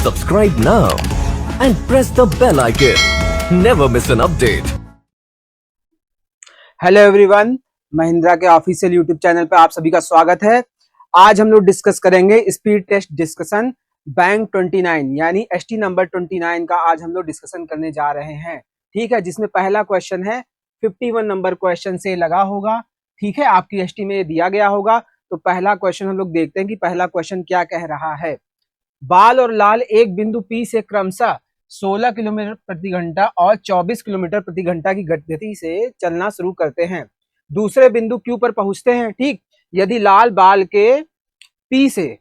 Subscribe now and press the bell icon. Never miss an update. Hello everyone, Mahindra के official YouTube channel पे आप सभी का स्वागत है। आज हम लोग डिस्कस करेंगे स्पीड टेस्ट डिस्कशन बैंक 29 यानी एसटी नंबर 29 का आज हम लोग डिस्कशन करने जा रहे हैं। ठीक है, जिसमें पहला क्वेश्चन है 51 नंबर क्वेश्चन से लगा होगा। ठीक है, आपकी एसटी में दिया गया होगा। तो पहला क्वेश्चन हम लोग देखते हैं कि पहला क्वेश्चन क्या कह रहा है। बाल और लाल एक बिंदु पी से क्रमशः 16 किलोमीटर प्रति घंटा और 24 किलोमीटर प्रति घंटा की गति से चलना शुरू करते हैं। दूसरे बिंदु क्यू पर पहुंचते हैं। ठीक, यदि लाल बाल के पी से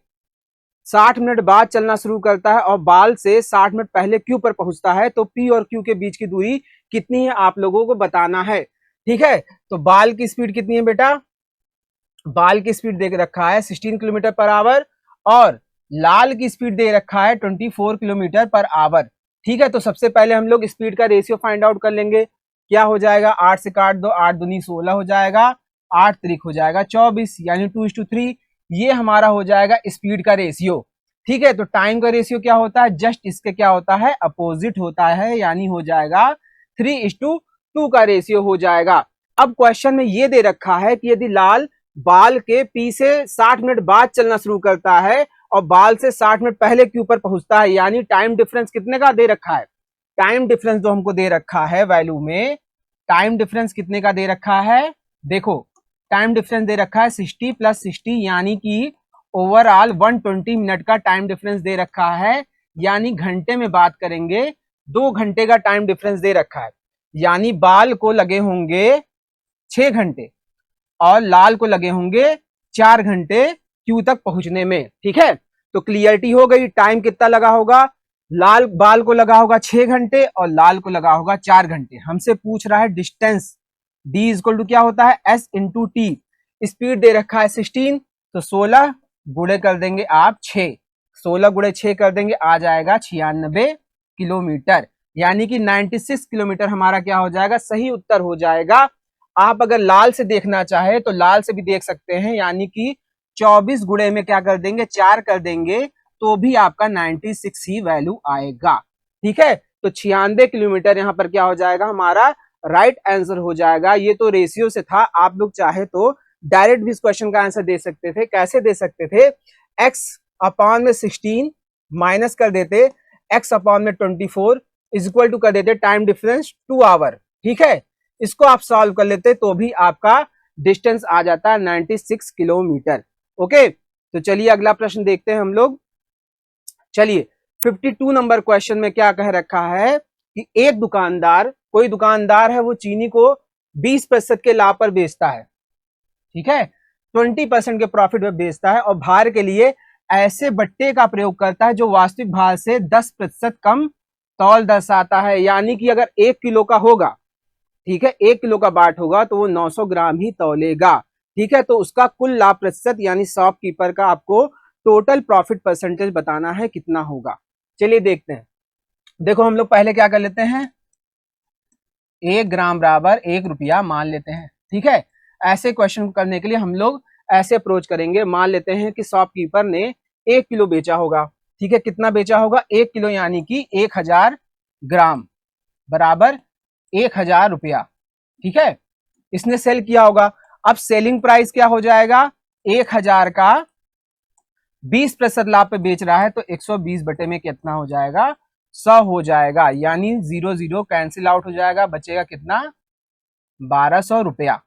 60 मिनट बाद चलना शुरू करता है और बाल से 60 मिनट पहले क्यू पर पहुंचता है तो पी और क्यू के बीच की दूरी कितनी है आप लोगों को बताना है। ठीक है, तो बाल की स्पीड कितनी है बेटा? बाल की स्पीड दे रखा है 16 किलोमीटर पर आवर और लाल की स्पीड दे रखा है 24 किलोमीटर पर आवर। ठीक है, तो सबसे पहले हम लोग स्पीड का रेशियो फाइंड आउट कर लेंगे। क्या हो जाएगा? 8 से काट दो, 8 दूनी 16 हो जाएगा, 8 त्रिक हो जाएगा 24 यानी 2:3। ये हमारा हो जाएगा स्पीड का रेशियो। ठीक है, तो टाइम का रेशियो क्या होता है? जस्ट इसके क्या होता है? अपोजिट होता है, यानी हो जाएगा 3:2 का रेशियो हो जाएगा। अब क्वेश्चन में ये दे रखा है कि यदि लाल बाल के पी से 60 मिनट बाद चलना शुरू करता है और बाल से 60 मिनट पहले क्यू पर पहुंचता है, यानी टाइम डिफरेंस कितने का दे रखा है? टाइम डिफरेंस जो हमको दे रखा है वैल्यू में, टाइम डिफरेंस कितने का दे रखा है? देखो, टाइम डिफरेंस दे रखा है 60 + 60 यानी कि ओवरऑल 120 मिनट का टाइम डिफरेंस दे रखा है। यानी घंटे में बात करेंगे 2 घंटे का टाइम डिफरेंस दे रखा है। यानी बाल को लगे होंगे 6 घंटे और लाल को लगे होंगे 4 घंटे क्यू तक पहुंचने में। ठीक है, तो क्लियरिटी हो गई। टाइम कितना लगा होगा? लाल बाल को लगा होगा 6 घंटे और लाल को लगा होगा 4 घंटे। हमसे पूछ रहा है डिस्टेंस, d = क्या होता है? s × t। स्पीड दे रखा है 16, तो 16 गुणे कर देंगे आप 6, 16 गुणे 6 कर देंगे, आ जाएगा 96 किलोमीटर। यानी कि 96 किलोमीटर हमारा क्या हो जाएगा? सही उत्तर हो जाएगा। आप अगर लाल से देखना चाहे तो लाल से भी देख सकते हैं, यानी कि 24 गुणे में क्या कर देंगे? 4 कर देंगे, तो भी आपका 96 ही वैल्यू आएगा। ठीक है, तो 96 किलोमीटर यहाँ पर क्या हो जाएगा? हमारा राइट आंसर हो जाएगा। ये तो रेशियो से था, आप लोग चाहे तो डायरेक्ट भी इस क्वेश्चन का आंसर दे सकते थे। कैसे दे सकते थे? x/16 माइनस कर देते x/24 इक्वल टू कर देते टाइम डिफरेंस 2 आवर। ठीक है, इसको आप सॉल्व कर लेते तो भी आपका डिस्टेंस आ जाता है 96 किलोमीटर। ओके, तो चलिए अगला प्रश्न देखते हैं हम लोग। चलिए 52 नंबर क्वेश्चन में क्या कह रखा है कि एक दुकानदार, कोई दुकानदार है, वो चीनी को 20% के लाभ पर बेचता है। ठीक है, 20% के प्रॉफिट में बेचता है और भार के लिए ऐसे बट्टे का प्रयोग करता है जो वास्तविक भार से 10% कम तौल दर्शाता है। यानी कि अगर 1 किलो का होगा, ठीक है, 1 किलो का बाट होगा तो वो 900 ग्राम ही तौलेगा। ठीक है, तो उसका कुल लाभ प्रतिशत यानी शॉपकीपर का आपको टोटल प्रॉफिट परसेंटेज बताना है कितना होगा। चलिए देखते हैं। देखो, हम लोग पहले क्या कर लेते हैं? 1 ग्राम बराबर 1 रुपया मान लेते हैं। ठीक है, ऐसे क्वेश्चन करने के लिए हम लोग ऐसे अप्रोच करेंगे। मान लेते हैं कि शॉपकीपर ने 1 किलो बेचा होगा। ठीक है, कितना बेचा होगा? 1 किलो यानी कि 1000 ग्राम बराबर 1000 रुपया। ठीक है, इसने सेल किया होगा। अब सेलिंग प्राइस क्या हो जाएगा? 1000 का 20% लाभ पे बेच रहा है तो 120 बटे में कितना हो जाएगा? 100 हो जाएगा। यानी 0 0 कैंसिल आउट हो जाएगा, बचेगा कितना? 1200 रुपया।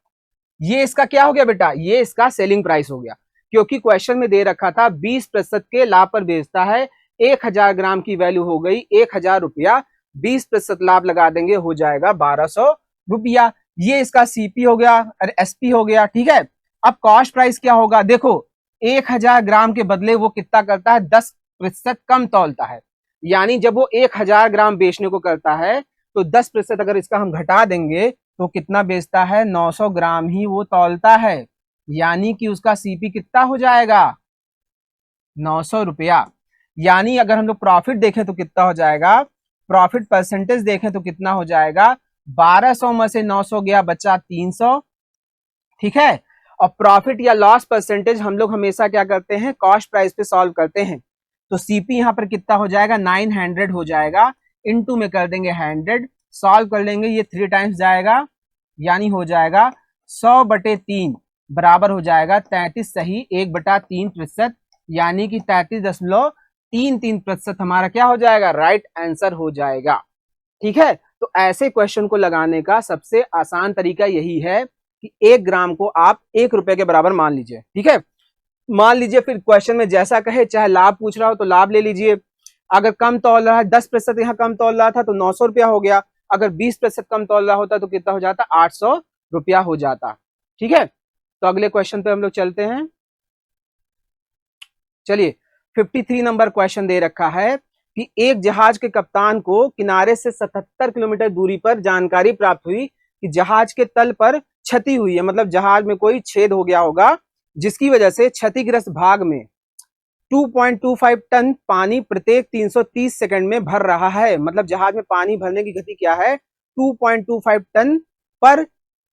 ये इसका क्या हो गया बेटा? ये इसका सेलिंग प्राइस हो गया, क्योंकि क्वेश्चन में दे रखा था 20% के लाभ पर बेचता है। 1000 ग्राम की वैल्यू हो गई 1000 रुपया, 20% लाभ लगा देंगे, हो जाएगा 1200 रुपया। ये इसका सीपी हो गया और एसपी हो गया। ठीक है, अब कॉस्ट प्राइस क्या होगा? देखो, 1000 ग्राम के बदले वो कितना करता है? 10% कम तौलता है। यानी जब वो 1000 ग्राम बेचने को करता है तो 10% अगर इसका हम घटा देंगे तो कितना बेचता है? 900 ग्राम ही वो तौलता है। यानी कि उसका सीपी कितना हो जाएगा? 900 रुपया। यानी अगर हम लोग प्रॉफिट देखें तो कितना हो जाएगा? प्रॉफिट परसेंटेज देखें तो कितना हो जाएगा? 1200 में से 900 गया, बचा 300। ठीक है, और प्रॉफिट या लॉस परसेंटेज हम लोग हमेशा क्या करते हैं? कॉस्ट प्राइस पे सॉल्व करते हैं। तो सीपी यहाँ पर कितना हो जाएगा 900 हो जाएगा, इनटू में कर देंगे 100, सॉल्व कर लेंगे, ये 3 टाइम्स जाएगा यानी हो जाएगा 100/3 बराबर हो जाएगा 33 सही 1/3%, यानी कि 33.33% हमारा क्या हो जाएगा, राइट आंसर हो जाएगा। ठीक है, तो ऐसे क्वेश्चन को लगाने का सबसे आसान तरीका यही है कि 1 ग्राम को आप 1 रुपए के बराबर मान लीजिए। ठीक है, मान लीजिए फिर क्वेश्चन में जैसा कहे, चाहे लाभ पूछ रहा हो तो लाभ ले लीजिए, अगर कम तौल रहा है 10% यहाँ कम तौल रहा था तो 900 रुपया हो गया, अगर 20% कम तौल रहा होता तो कितना हो जाता, 800 रुपया हो जाता। ठीक है, तो अगले क्वेश्चन पे हम लोग चलते हैं। चलिए 53 नंबर क्वेश्चन दे रखा है कि एक जहाज के कप्तान को किनारे से 77 किलोमीटर दूरी पर जानकारी प्राप्त हुई कि जहाज के तल पर क्षति हुई है, मतलब जहाज में कोई छेद हो गया होगा जिसकी वजह से क्षतिग्रस्त भाग में 2.25 टन पानी प्रत्येक 330 सेकंड में भर रहा है। मतलब जहाज में पानी भरने की गति क्या है, 2.25 टन पर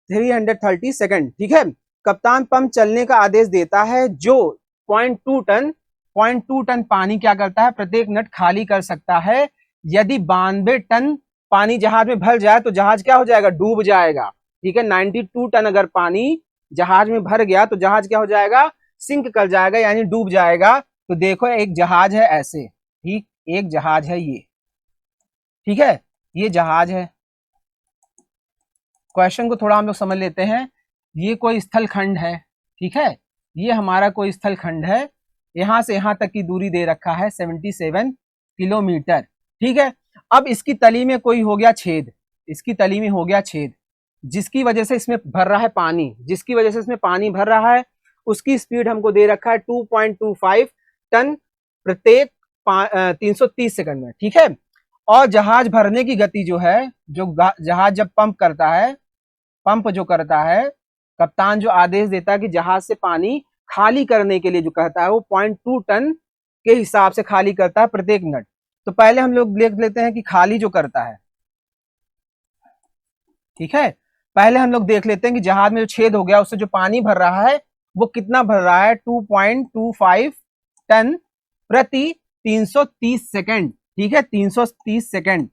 330 सेकंड। ठीक है, कप्तान पंप चलने का आदेश देता है जो 0.2 टन पानी क्या करता है, प्रत्येक मिनट खाली कर सकता है। यदि 92 टन पानी जहाज में भर जाए तो जहाज क्या हो जाएगा, डूब जाएगा। ठीक है, 92 टन अगर पानी जहाज में भर गया तो जहाज क्या हो जाएगा, सिंक कर जाएगा यानी डूब जाएगा। तो देखो एक जहाज है ऐसे, ठीक, एक जहाज है ये, ठीक है, ये जहाज है। क्वेश्चन को थोड़ा हम लोग समझ लेते हैं। ये कोई स्थल खंड है, ठीक है, ये हमारा कोई स्थल खंड है, यहां से यहां तक की दूरी दे रखा है 77 किलोमीटर। ठीक है, अब इसकी तली में कोई हो गया छेद, इसकी तली में हो गया छेद, जिसकी वजह से इसमें भर रहा है पानी, जिसकी वजह से इसमें पानी भर रहा है, उसकी स्पीड हमको दे रखा है 2.25 टन प्रत्येक 330 सेकंड में। ठीक है, और जहाज भरने की गति जो है, जो जहाज जब पंप करता है, पंप जो करता है, कप्तान जो आदेश देता है कि जहाज से पानी खाली करने के लिए जो कहता है वो 0.2 टन के हिसाब से खाली करता है प्रत्येक मिनट। तो पहले हम लोग देख लेते हैं कि खाली जो करता है, ठीक है, पहले हम लोग देख लेते हैं कि जहाज में जो छेद हो गया उससे जो पानी भर रहा है वो कितना भर रहा है, 2.25 टन प्रति 330 सेकंड। ठीक है, 330 सेकंड।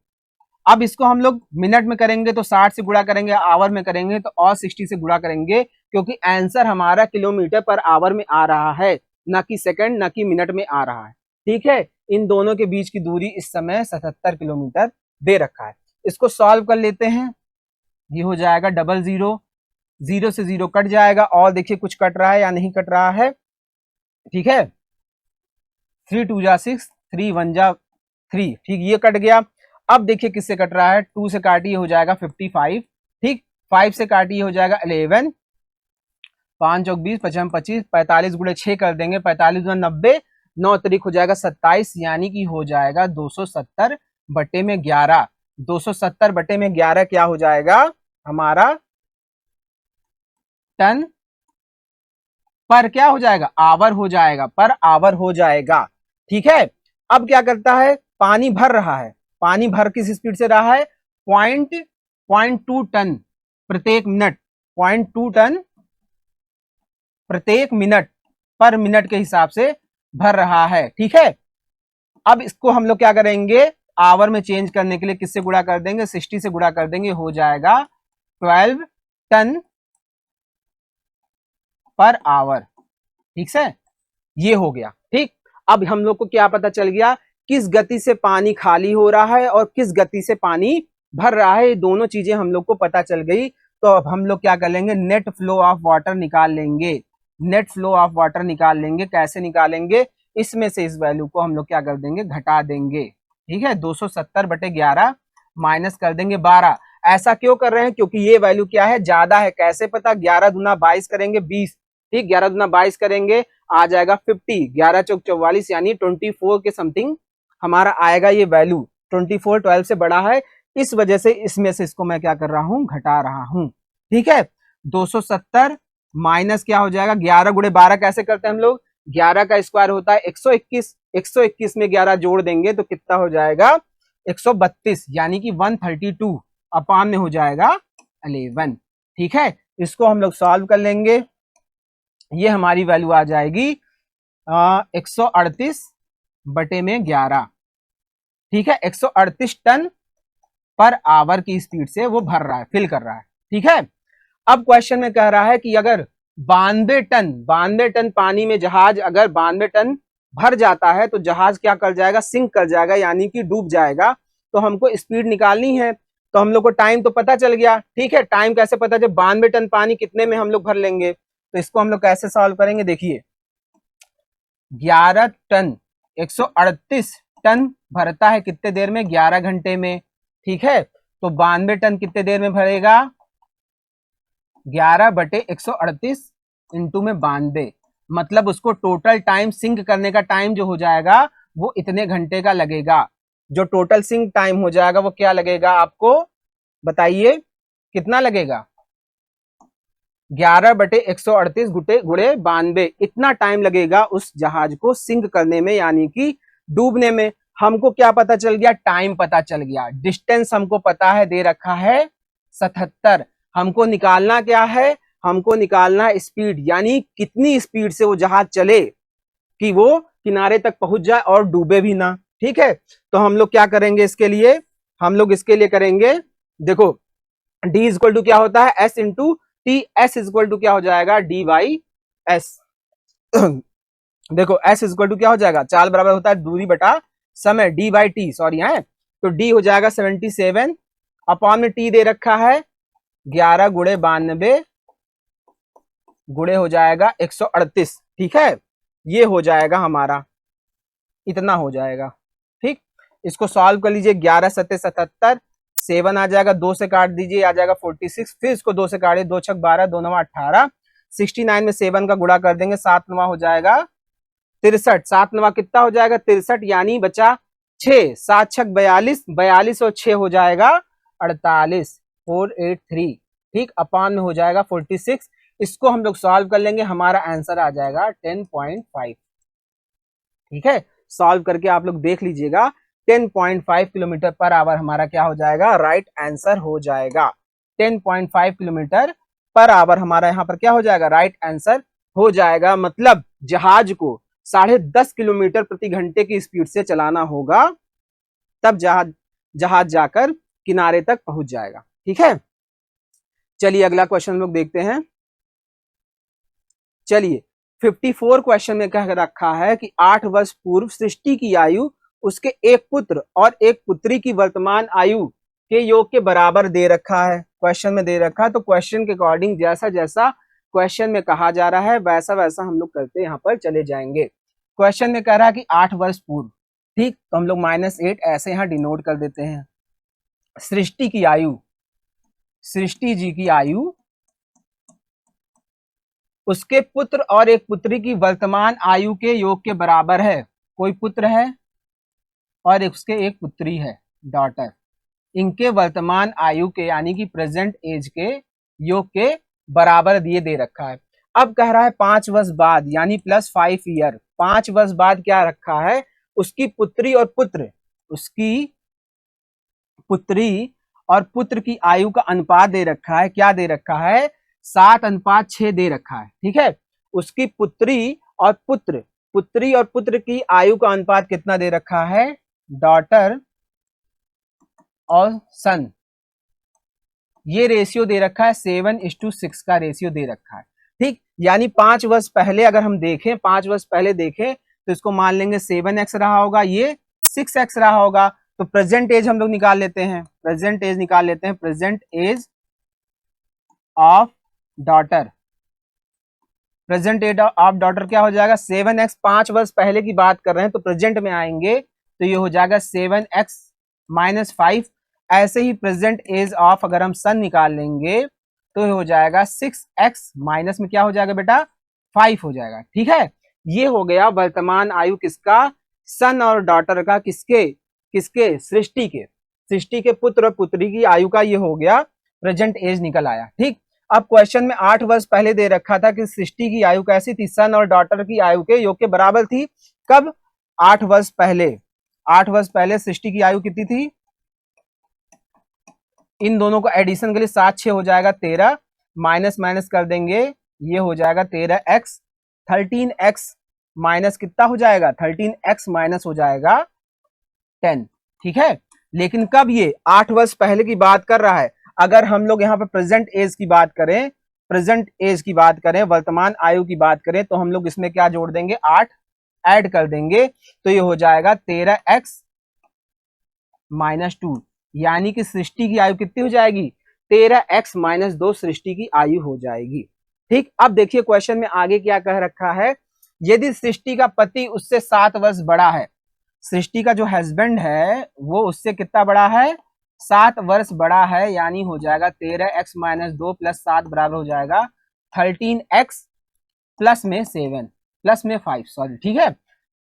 अब इसको हम लोग मिनट में करेंगे तो 60 से गुणा करेंगे, आवर में करेंगे तो और 60 से गुणा करेंगे, क्योंकि आंसर हमारा किलोमीटर पर आवर में आ रहा है, ना कि सेकंड, ना कि मिनट में आ रहा है। ठीक है, इन दोनों के बीच की दूरी इस समय 77 किलोमीटर दे रखा है। इसको सॉल्व कर लेते हैं, ये हो जाएगा 00, 0 से 0 कट जाएगा, और देखिए कुछ कट रहा है या नहीं कट रहा है। ठीक है, 3 2 जा 6, 3 1 जा 3, ठीक, ये कट गया। अब देखिए किससे कट रहा है, 2 से काटिए हो जाएगा 55, ठीक, 5 से काटिए हो जाएगा 11, 5 चौक 20, 55 25, 45 गुणे 6 कर देंगे, 45 गुना 90, 9 तरीक हो जाएगा 27, यानी कि हो जाएगा 270/11। 270/11 क्या हो जाएगा हमारा, टन पर क्या हो जाएगा, आवर हो जाएगा, पर आवर हो जाएगा। ठीक है, अब क्या करता है, पानी भर रहा है, पानी भर किस स्पीड से रहा है, 0.2 टन प्रत्येक मिनट, 0.2 टन प्रत्येक मिनट, पर मिनट के हिसाब से भर रहा है। ठीक है, अब इसको हम लोग क्या करेंगे, आवर में चेंज करने के लिए किससे गुणा कर देंगे, 60 से गुणा कर देंगे, हो जाएगा 12 टन पर आवर। ठीक है, ये हो गया। ठीक, अब हम लोग को क्या पता चल गया, किस गति से पानी खाली हो रहा है और किस गति से पानी भर रहा है, ये दोनों चीजें हम लोग को पता चल गई। तो अब हम लोग क्या कर लेंगे, नेट फ्लो ऑफ वाटर निकाल लेंगे, नेट फ्लो ऑफ वाटर निकाल लेंगे। कैसे निकालेंगे, इसमें से इस वैल्यू को हम लोग क्या कर देंगे, घटा देंगे। ठीक है, 270/11 माइनस कर देंगे 12। ऐसा क्यों कर रहे हैं, क्योंकि ये वैल्यू क्या है, ज्यादा है। कैसे पता, 11 दूना 22 करेंगे 20, ठीक, 11 दूना 22 करेंगे आ जाएगा 50, 11 चौक 44 यानी 24 के समथिंग हमारा आएगा ये वैल्यू। 24 12 से बड़ा है, इस वजह से इसमें से इसको मैं क्या कर रहा हूं, घटा रहा हूं। ठीक है, 270 माइनस क्या हो जाएगा, 11 गुणे 12 कैसे करते हैं हम लोग, 11 का स्क्वायर होता है 121, 121 में 11 जोड़ देंगे तो कितना हो जाएगा, 132, यानी कि 132 अपान में हो जाएगा 11। ठीक है, इसको हम लोग सॉल्व कर लेंगे, ये हमारी वैल्यू आ जाएगी 138 बटे में 11, ठीक है, 138 टन पर आवर की स्पीड से वो भर रहा है, फिल कर रहा है, ठीक है। अब क्वेश्चन में कह रहा है कि अगर 92 टन पानी में जहाज अगर 92 टन भर जाता है तो जहाज क्या कर जाएगा, सिंक कर जाएगा, यानी कि डूब जाएगा। तो हमको स्पीड निकालनी है, तो हम लोग को टाइम तो पता चल गया, ठीक है। टाइम कैसे पता, जब 92 टन पानी कितने में हम लोग भर लेंगे, तो इसको हम लोग कैसे सॉल्व करेंगे, देखिए 11 टन 138 टन भरता है कितने देर में, 11 घंटे में, ठीक है। तो 92 टन कितने देर में भरेगा, 11 बटे 138 इंटू में 92, मतलब उसको टोटल टाइम सिंक करने का टाइम जो हो जाएगा वो इतने घंटे का लगेगा। जो टोटल सिंक टाइम हो जाएगा वो क्या लगेगा आपको, बताइए कितना लगेगा, 11 बटे 138 गुड़े 92, इतना टाइम लगेगा उस जहाज को सिंक करने में, यानी कि डूबने में। हमको क्या पता चल गया, टाइम पता चल गया। डिस्टेंस हमको पता है, दे रखा है 77। हमको निकालना क्या है, हमको निकालना है स्पीड, यानी कितनी स्पीड से वो जहाज चले कि वो किनारे तक पहुंच जाए और डूबे भी ना, ठीक है। तो हम लोग क्या करेंगे इसके लिए, हम लोग इसके लिए करेंगे, देखो d इक्वल टू क्या होता है, s into T, S equal to क्या हो जाएगा, डी बाई एस। देखो s इक्वल टू क्या हो जाएगा, चाल बराबर होता है दूरी बटा समय, डी बाई टी, सॉरी है, तो d हो जाएगा 77 अपॉन में t दे रखा है 11 गुड़े 92 गुड़े हो जाएगा 138, ठीक है। ये हो जाएगा हमारा, इतना हो जाएगा, ठीक। इसको सॉल्व कर लीजिए, 11 सत्ते 77, 7 आ जाएगा, 2 से काट दीजिए आ जाएगा 46, फिर इसको 2 से काटिए, 2 छक 12, 2 नवा 18, 69 में 7 का गुणा कर देंगे, 7 नवा हो जाएगा 63, 7 नवा कितना हो जाएगा 63, यानी बचा 6, 7 छक 42, 42 और 6 हो जाएगा 48, 483, ठीक, अपान में हो जाएगा 46। इसको हम लोग सॉल्व कर लेंगे, हमारा आंसर आ जाएगा 10.5, ठीक है। सॉल्व करके आप लोग देख लीजिएगा, 10.5 किलोमीटर पर आवर हमारा क्या हो जाएगा, राइट आंसर हो जाएगा। 10.5 किलोमीटर पर आवर हमारा यहाँ पर क्या हो जाएगा, राइट आंसर हो जाएगा। मतलब जहाज को 10.5 किलोमीटर प्रति घंटे की स्पीड से चलाना होगा, तब जहाज जाकर किनारे तक पहुंच जाएगा, ठीक है। चलिए अगला क्वेश्चन लोग देखते हैं। चलिए 54 क्वेश्चन में कह रखा है कि 8 वर्ष पूर्व सृष्टि की आयु उसके एक पुत्र और एक पुत्री की वर्तमान आयु के योग के बराबर दे रखा है, क्वेश्चन में दे रखा है। तो क्वेश्चन के अकॉर्डिंग जैसा जैसा क्वेश्चन में कहा जा रहा है वैसा वैसा हम लोग करते यहाँ पर चले जाएंगे। क्वेश्चन में कह रहा है कि 8 वर्ष पूर्व, ठीक, तो हम लोग -8 ऐसे यहाँ डिनोट कर देते हैं। सृष्टि की आयु, सृष्टि जी की आयु उसके पुत्र और एक पुत्री की वर्तमान आयु के योग के बराबर है। कोई पुत्र है और उसके एक पुत्री है, डॉटर, इनके वर्तमान आयु के यानी कि प्रेजेंट एज के योग के बराबर दिए दे रखा है। अब कह रहा है 5 वर्ष बाद यानी +5 ईयर, 5 वर्ष बाद क्या रखा है, उसकी पुत्री और पुत्र, उसकी पुत्री और पुत्र की आयु का अनुपात दे रखा है, क्या दे रखा है, 7:6 दे रखा है, ठीक है। उसकी पुत्री और पुत्र की आयु का अनुपात कितना दे रखा है, डॉटर और सन, ये रेशियो दे रखा है 7:6 का रेशियो दे रखा है, ठीक। यानी 5 वर्ष पहले अगर हम देखें, 5 वर्ष पहले देखें तो इसको मान लेंगे 7x रहा होगा, ये 6x रहा होगा। तो प्रेजेंट एज हम लोग निकाल लेते हैं, प्रेजेंट एज निकाल लेते हैं, present age of daughter, present age of daughter क्या हो जाएगा 7x, 5 वर्ष पहले की बात कर रहे हैं तो प्रेजेंट में आएंगे तो ये हो जाएगा 7x - 5। ऐसे ही प्रेजेंट एज ऑफ अगर हम सन निकाल लेंगे तो ये हो जाएगा 6x माइनस में क्या हो जाएगा बेटा 5 हो जाएगा, ठीक है। ये हो गया वर्तमान आयु किसका, सन और डॉटर का, किसके किसके, सृष्टि के पुत्र और पुत्री की आयु का ये हो गया, प्रेजेंट एज निकल आया, ठीक। अब क्वेश्चन में 8 वर्ष पहले दे रखा था कि सृष्टि की आयु कैसी थी, सन और डॉटर की आयु के योग के बराबर थी। कब, 8 वर्ष पहले, 8 वर्ष पहले सृष्टि की आयु कितनी थी, इन दोनों को एडिशन के लिए 7 6 हो जाएगा 13, माइनस माइनस कर देंगे ये हो जाएगा 13x, 13x माइनस कितना हो जाएगा 13x माइनस हो जाएगा 10। ठीक है, लेकिन कब, ये 8 वर्ष पहले की बात कर रहा है। अगर हम लोग यहाँ पे प्रेजेंट एज की बात करें, प्रेजेंट एज की बात करें, वर्तमान आयु की बात करें, तो हम लोग इसमें क्या जोड़ देंगे 8 ऐड कर देंगे, तो ये हो जाएगा 13x माइनस 2, यानी कि सृष्टि की आयु कितनी हो जाएगी 13x माइनस 2 सृष्टि की आयु हो जाएगी। ठीक, अब देखिए क्वेश्चन में आगे क्या कह रखा है, यदि सृष्टि का पति उससे 7 वर्ष बड़ा है, सृष्टि का जो हस्बैंड है वो उससे कितना बड़ा है 7 वर्ष बड़ा है, यानी हो जाएगा 13x माइनस 2 प्लस 7 बराबर हो जाएगा 13x प्लस में 7 प्लस में 5, सॉरी, ठीक है,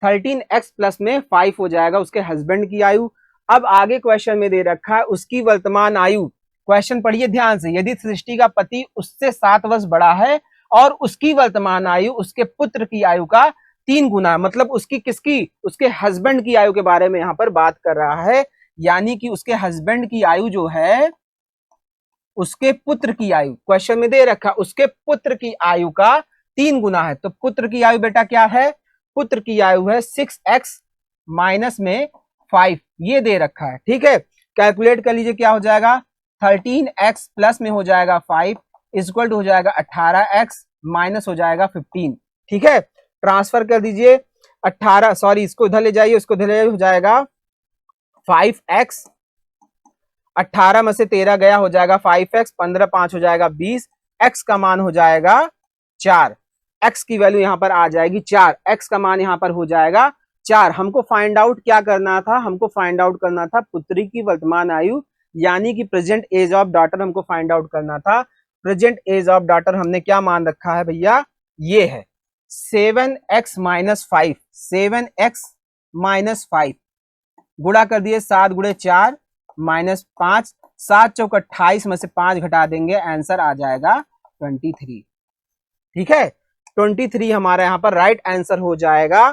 13x प्लस में 5 हो जाएगा उसके हस्बैंड की आयु। अब आगे क्वेश्चन में दे रखा है उसकी वर्तमान आयु। क्वेश्चन पढ़िए ध्यान से, यदि सृष्टि का पति उससे 7 वर्ष बड़ा है और उसकी वर्तमान आयु उसके पुत्र की आयु का 3 गुना, मतलब उसकी किसकी, उसके हस्बैंड की आयु के बारे में यहाँ पर बात कर रहा है, यानी कि उसके हस्बैंड की आयु जो है उसके पुत्र की आयु, क्वेश्चन में दे रखा उसके पुत्र की आयु का 3 गुना है। तो पुत्र की आयु बेटा क्या है, पुत्र की आयु है 6x माइनस में 5, ये दे रखा है। ठीक है, कैलकुलेट कर लीजिए क्या हो जाएगा 13x प्लस में हो जाएगा 5 इक्वल टू हो जाएगा 18x माइनस हो जाएगा 15। ठीक है, ट्रांसफर कर दीजिए 18, सॉरी इसको इधर ले जाइए, उसको इधर ले हो जाएगा 5x, 18 में से 13 गया हो जाएगा 5x, 15 5 हो जाएगा 20, x का मान हो जाएगा 4, x की वैल्यू यहां पर आ जाएगी 4, x का मान यहां पर हो जाएगा 4। हमको फाइंड आउट क्या करना था, हमको फाइंड आउट करना था पुत्री की वर्तमान आयु, यानी कि प्रेजेंट एज ऑफ डॉटर हमको फाइंड आउट करना था। प्रेजेंट एज ऑफ डॉटर हमने क्या मान रखा है भैया, ये है 7x माइनस 5, 7x माइनस 5 गुणा कर दिए 7 गुणे 4 माइनस 5, 7 चौक 28 में से 5 घटा देंगे, आंसर आ जाएगा 23। ठीक है, 23 हमारा यहाँ पर राइट आंसर हो जाएगा,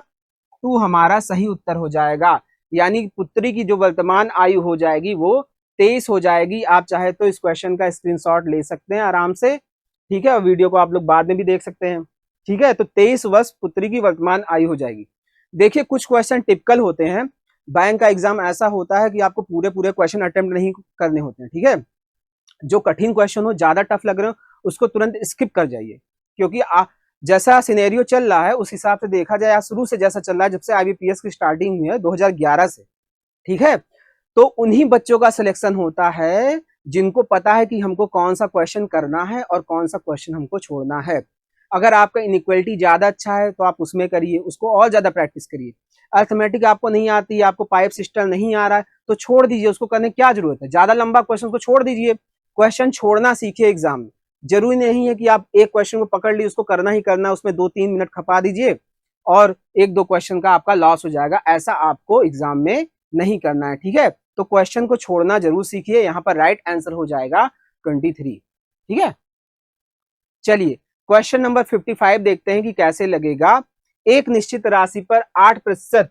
2 हमारा सही उत्तर हो जाएगा, यानी पुत्री की जो वर्तमान आयु हो जाएगी वो 23 हो जाएगी। आप चाहे तो इस क्वेश्चन का स्क्रीनशॉट ले सकते हैं आराम से, ठीक है, और वीडियो को आप लोग बाद में भी देख सकते हैं। ठीक है, तो 23 वर्ष पुत्री की वर्तमान आयु हो जाएगी। देखिए कुछ क्वेश्चन टिपिकल होते हैं, बैंक का एग्जाम ऐसा होता है कि आपको पूरे पूरे क्वेश्चन अटेम्प्ट नहीं करने होते हैं। ठीक है, जो कठिन क्वेश्चन हो, ज्यादा टफ लग रहे हो, उसको तुरंत स्किप कर जाइए, क्योंकि जैसा सिनेरियो चल रहा है उस हिसाब से देखा जाए, शुरू से जैसा चल रहा है, जब से आईबीपीएस की स्टार्टिंग हुई है 2011 से, ठीक है, तो उन्हीं बच्चों का सिलेक्शन होता है जिनको पता है कि हमको कौन सा क्वेश्चन करना है और कौन सा क्वेश्चन हमको छोड़ना है। अगर आपका इनइक्वालिटी ज्यादा अच्छा है तो आप उसमें करिए, उसको और ज्यादा प्रैक्टिस करिए। अर्थमेटिक आपको नहीं आती, आपको पाइप सिस्टम नहीं आ रहा है, तो छोड़ दीजिए, उसको करने की क्या जरूरत है, ज्यादा लंबा क्वेश्चन को छोड़ दीजिए। क्वेश्चन छोड़ना सीखिए एग्जाम में, जरूरी नहीं है कि आप एक क्वेश्चन को पकड़ ली उसको करना ही करना, उसमें 2-3 मिनट खपा दीजिए और 1-2 क्वेश्चन का आपका लॉस हो जाएगा, ऐसा आपको एग्जाम में नहीं करना है। ठीक है, तो क्वेश्चन को छोड़ना जरूर सीखिए, यहाँ पर राइट आंसर हो जाएगा 23। ठीक है, चलिए क्वेश्चन नंबर 55 देखते हैं कि कैसे लगेगा। एक निश्चित राशि पर 8%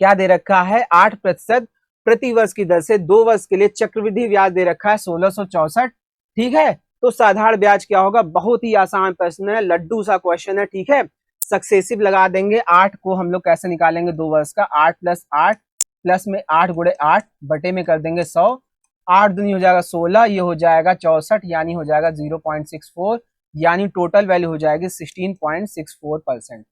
क्या दे रखा है, 8% प्रति वर्ष की दर से 2 वर्ष के लिए चक्रवृद्धि ब्याज दे रखा है 1664। ठीक है, तो साधारण ब्याज क्या होगा, बहुत ही आसान प्रश्न है, लड्डू सा क्वेश्चन है। ठीक है, सक्सेसिव लगा देंगे, 8 को हम लोग कैसे निकालेंगे 2 वर्ष का, 8 प्लस 8 प्लस में 8 गुणे 8 बटे में कर देंगे 100, 8 दूनी हो जाएगा 16, ये हो जाएगा 64, यानी हो जाएगा 0.64, यानी टोटल वैल्यू हो जाएगी 16.64%।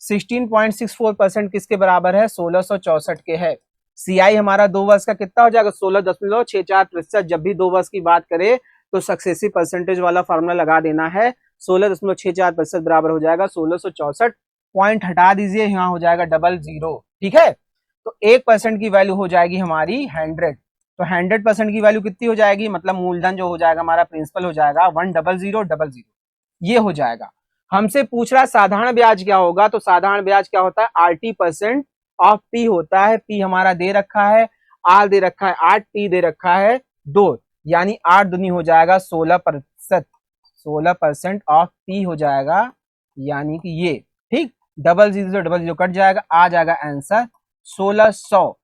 16.64% किसके बराबर है, 1664 के है। सीआई हमारा 2 वर्ष का कितना हो जाएगा 16.64%। जब भी 2 वर्ष की बात करें तो सक्सेसिव परसेंटेज वाला फार्मूला लगा देना है, 16.64% बराबर हो जाएगा 1664, पॉइंट हटा दीजिए, यहाँ हो जाएगा 00। ठीक है, तो 1% की वैल्यू हो जाएगी हमारी 100, तो 100% की वैल्यू कितनी हो जाएगी, मतलब मूलधन जो हो जाएगा हमारा प्रिंसिपल हो जाएगा 10000, ये हो जाएगा। हमसे पूछ रहा साधारण ब्याज क्या होगा, तो साधारण ब्याज क्या होता है, RT% ऑफ P होता है। P हमारा दे रखा है, R दे रखा है 8, T दे रखा है 2, यानी 8 दूनी हो जाएगा 16%, 16% ऑफ P हो जाएगा, यानी कि ये, ठीक, 00 कट जाएगा, आ जाएगा आंसर 1600।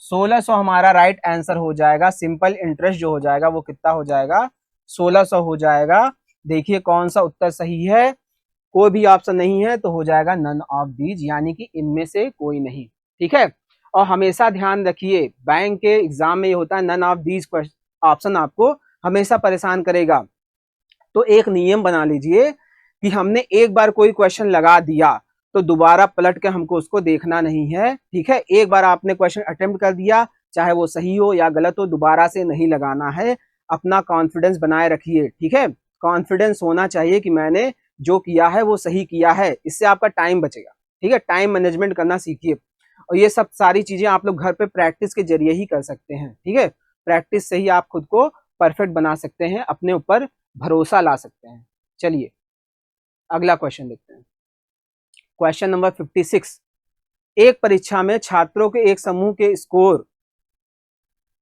1600 हमारा राइट आंसर हो जाएगा। सिंपल इंटरेस्ट जो हो जाएगा वो कितना हो जाएगा, 1600 हो जाएगा। देखिए कौन सा उत्तर सही है, कोई भी ऑप्शन नहीं है तो हो जाएगा नन ऑफ दीज, यानी कि इनमें से कोई नहीं। ठीक है, और हमेशा ध्यान रखिए बैंक के एग्जाम में ये होता है नन ऑफ दीज ऑप्शन आपको हमेशा परेशान करेगा। तो एक नियम बना लीजिए कि हमने एक बार कोई क्वेश्चन लगा दिया तो दोबारा पलट के हमको उसको देखना नहीं है। ठीक है, एक बार आपने क्वेश्चन अटेम्प्ट कर दिया, चाहे वो सही हो या गलत हो, दोबारा से नहीं लगाना है। अपना कॉन्फिडेंस बनाए रखिए। ठीक है, कॉन्फिडेंस होना चाहिए कि मैंने जो किया है वो सही किया है, इससे आपका टाइम बचेगा। ठीक है, टाइम मैनेजमेंट करना सीखिए, और ये सब सारी चीजें आप लोग घर पे प्रैक्टिस के जरिए ही कर सकते हैं। ठीक है, प्रैक्टिस से ही आप खुद को परफेक्ट बना सकते हैं, अपने ऊपर भरोसा ला सकते हैं। चलिए अगला क्वेश्चन देखते हैं। Question number 56। एक परीक्षा में छात्रों के एक समूह के स्कोर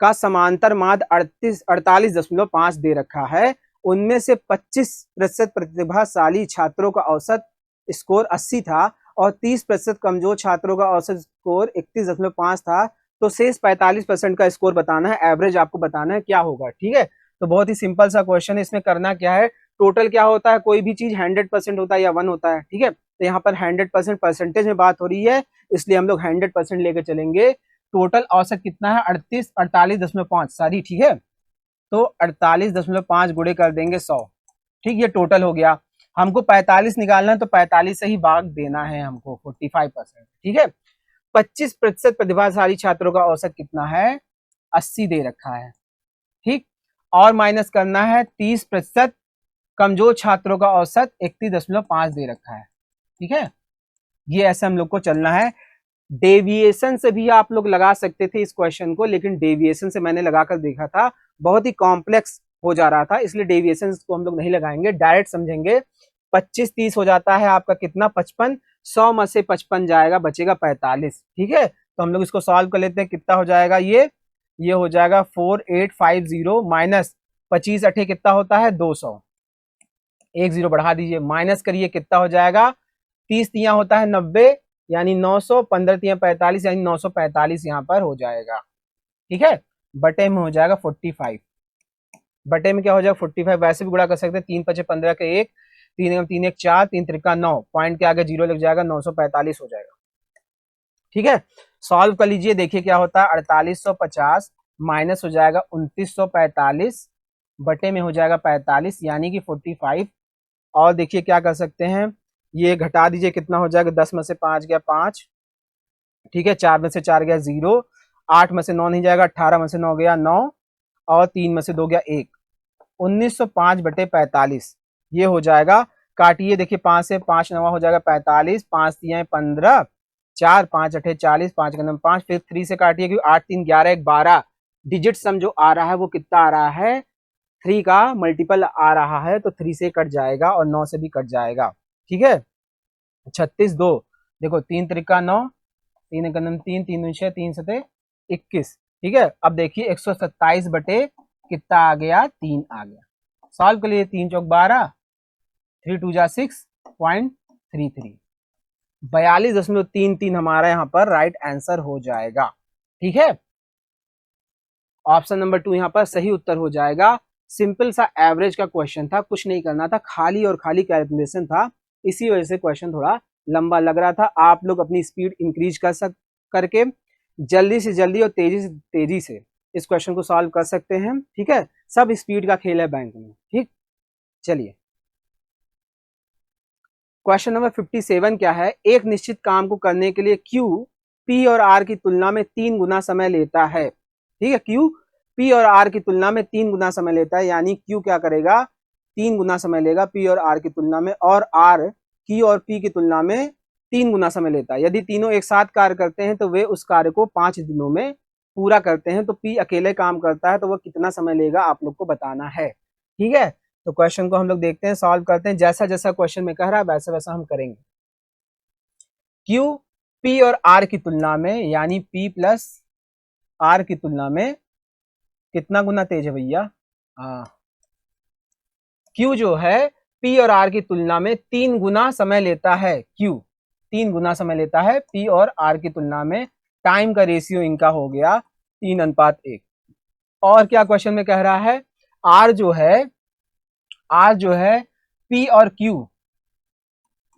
का समांतर माध्य 48.5 दे रखा है। उनमें से 25% प्रतिभाशाली छात्रों का औसत स्कोर 80 था और 30% कमजोर छात्रों का औसत स्कोर 31.5 था। तो शेष 45% का स्कोर बताना है, एवरेज आपको बताना है क्या होगा। ठीक है, तो बहुत ही सिंपल सा क्वेश्चन है। इसमें करना क्या है, टोटल क्या होता है, कोई भी चीज 100% होता है या 1 होता है। ठीक है, तो यहाँ पर 100% परसेंटेज में बात हो रही है, इसलिए हम लोग 100% लेके चलेंगे। टोटल औसत कितना है, 48.5 सारी। ठीक है, तो 48.5 गुणे कर देंगे 100। ठीक, ये टोटल हो गया। हमको 45 निकालना है, तो 45 से ही भाग देना है हमको 45%। ठीक है, 25% प्रतिभाशाली छात्रों का औसत कितना है, 80 दे रखा है। ठीक, और माइनस करना है 30% कमजोर छात्रों का औसत 31.5 दे रखा है। ठीक है, ये ऐसे हम लोग को चलना है। डेविएशन से भी आप लोग लगा सकते थे इस क्वेश्चन को, लेकिन डेविएशन से मैंने लगाकर देखा था बहुत ही कॉम्प्लेक्स हो जा रहा था, इसलिए डेविएशन को हम लोग नहीं लगाएंगे, डायरेक्ट समझेंगे। 25-30 हो जाता है आपका कितना, 55। 100 में से 55 जाएगा, बचेगा 45। ठीक है, तो हम लोग इसको सॉल्व कर लेते हैं। कितना हो जाएगा ये हो जाएगा 4850 माइनस 25 अठे कितना होता है 200। एक जीरो बढ़ा दीजिए, माइनस करिए, कितना हो जाएगा, 30 तिया होता है 90, यानी 900, 15 तिया 45, यानी 945 यहाँ पर हो जाएगा। ठीक है, बटे में हो जाएगा 45। बटे में क्या हो जाएगा 45, वैसे भी गुणा कर सकते हैं, 3 पचे 15 के 1, 3 3 1 4, 3 त्रिका 9, पॉइंट के आगे जीरो लग जाएगा, 945 हो जाएगा। ठीक है, सॉल्व कर लीजिए, देखिए क्या होता है, 4850 माइनस हो जाएगा 2945, बटे में हो जाएगा 45, यानी कि 45। और देखिए क्या कर सकते हैं, ये घटा दीजिए, कितना हो जाएगा, 10 में से 5 गया 5। ठीक है, 4 में से 4 गया 0, 8 में से 9 नहीं जाएगा, 18 में से 9 गया 9, और 3 में से 2 गया 1। 1905 बटे 45 ये हो जाएगा। काटिए, देखिए 5 से 5 नवा हो जाएगा 45, 5 तिया 15, 4 5 अठे 40, 5 का 5, फिर 3 से काटिए, क्योंकि 8 3 11 1 12 डिजिट सम जो आ रहा है वो कितना आ रहा है, 3 का मल्टीपल आ रहा है, तो 3 से कट जाएगा और 9 से भी कट जाएगा। ठीक है, 36 2, देखो 3 त्रिका 9, 3 एकम 3, 3 6 3 सते 21। ठीक है, अब देखिए 127 बटे कितना आ गया, 3 आ गया। सॉल्व कर लिए, 3 चौक 12, 3 2 जा 6.33, 42.33 हमारा यहाँ पर राइट आंसर हो जाएगा। ठीक है, ऑप्शन नंबर 2 यहाँ पर सही उत्तर हो जाएगा। सिंपल सा एवरेज का क्वेश्चन था, कुछ नहीं करना था, खाली और खाली कैलकुलेशन था, इसी वजह से क्वेश्चन थोड़ा लंबा लग रहा था। आप लोग अपनी स्पीड इंक्रीज करके जल्दी से जल्दी और तेजी से इस क्वेश्चन को सॉल्व कर सकते हैं। ठीक है, सब स्पीड का खेल है बैंक में। ठीक, चलिए क्वेश्चन नंबर 57 क्या है, एक निश्चित काम को करने के लिए Q P और R की तुलना में 3 गुना समय लेता है। ठीक है, Q P और R की तुलना में 3 गुना समय लेता है, यानी Q क्या करेगा, 3 गुना समय लेगा P और R की तुलना में, और R Q और P की तुलना में 3 गुना समय लेता है। यदि तीनों एक साथ कार्य करते हैं तो वे उस कार्य को 5 दिनों में पूरा करते हैं। तो P अकेले काम करता है तो वह कितना समय लेगा, आप लोग को बताना है। ठीक है, तो क्वेश्चन को हम लोग देखते हैं, सॉल्व करते हैं, जैसा जैसा क्वेश्चन में कह रहा है वैसा वैसा हम करेंगे। Q P और R की तुलना में, यानी P प्लस R की तुलना में कितना गुना तेज है भैया, Q जो है P और R की तुलना में 3 गुना समय लेता है। Q 3 गुना समय लेता है P और R की तुलना में। टाइम का रेशियो इनका हो गया 3:1। और क्या क्वेश्चन में कह रहा है, R जो है P और Q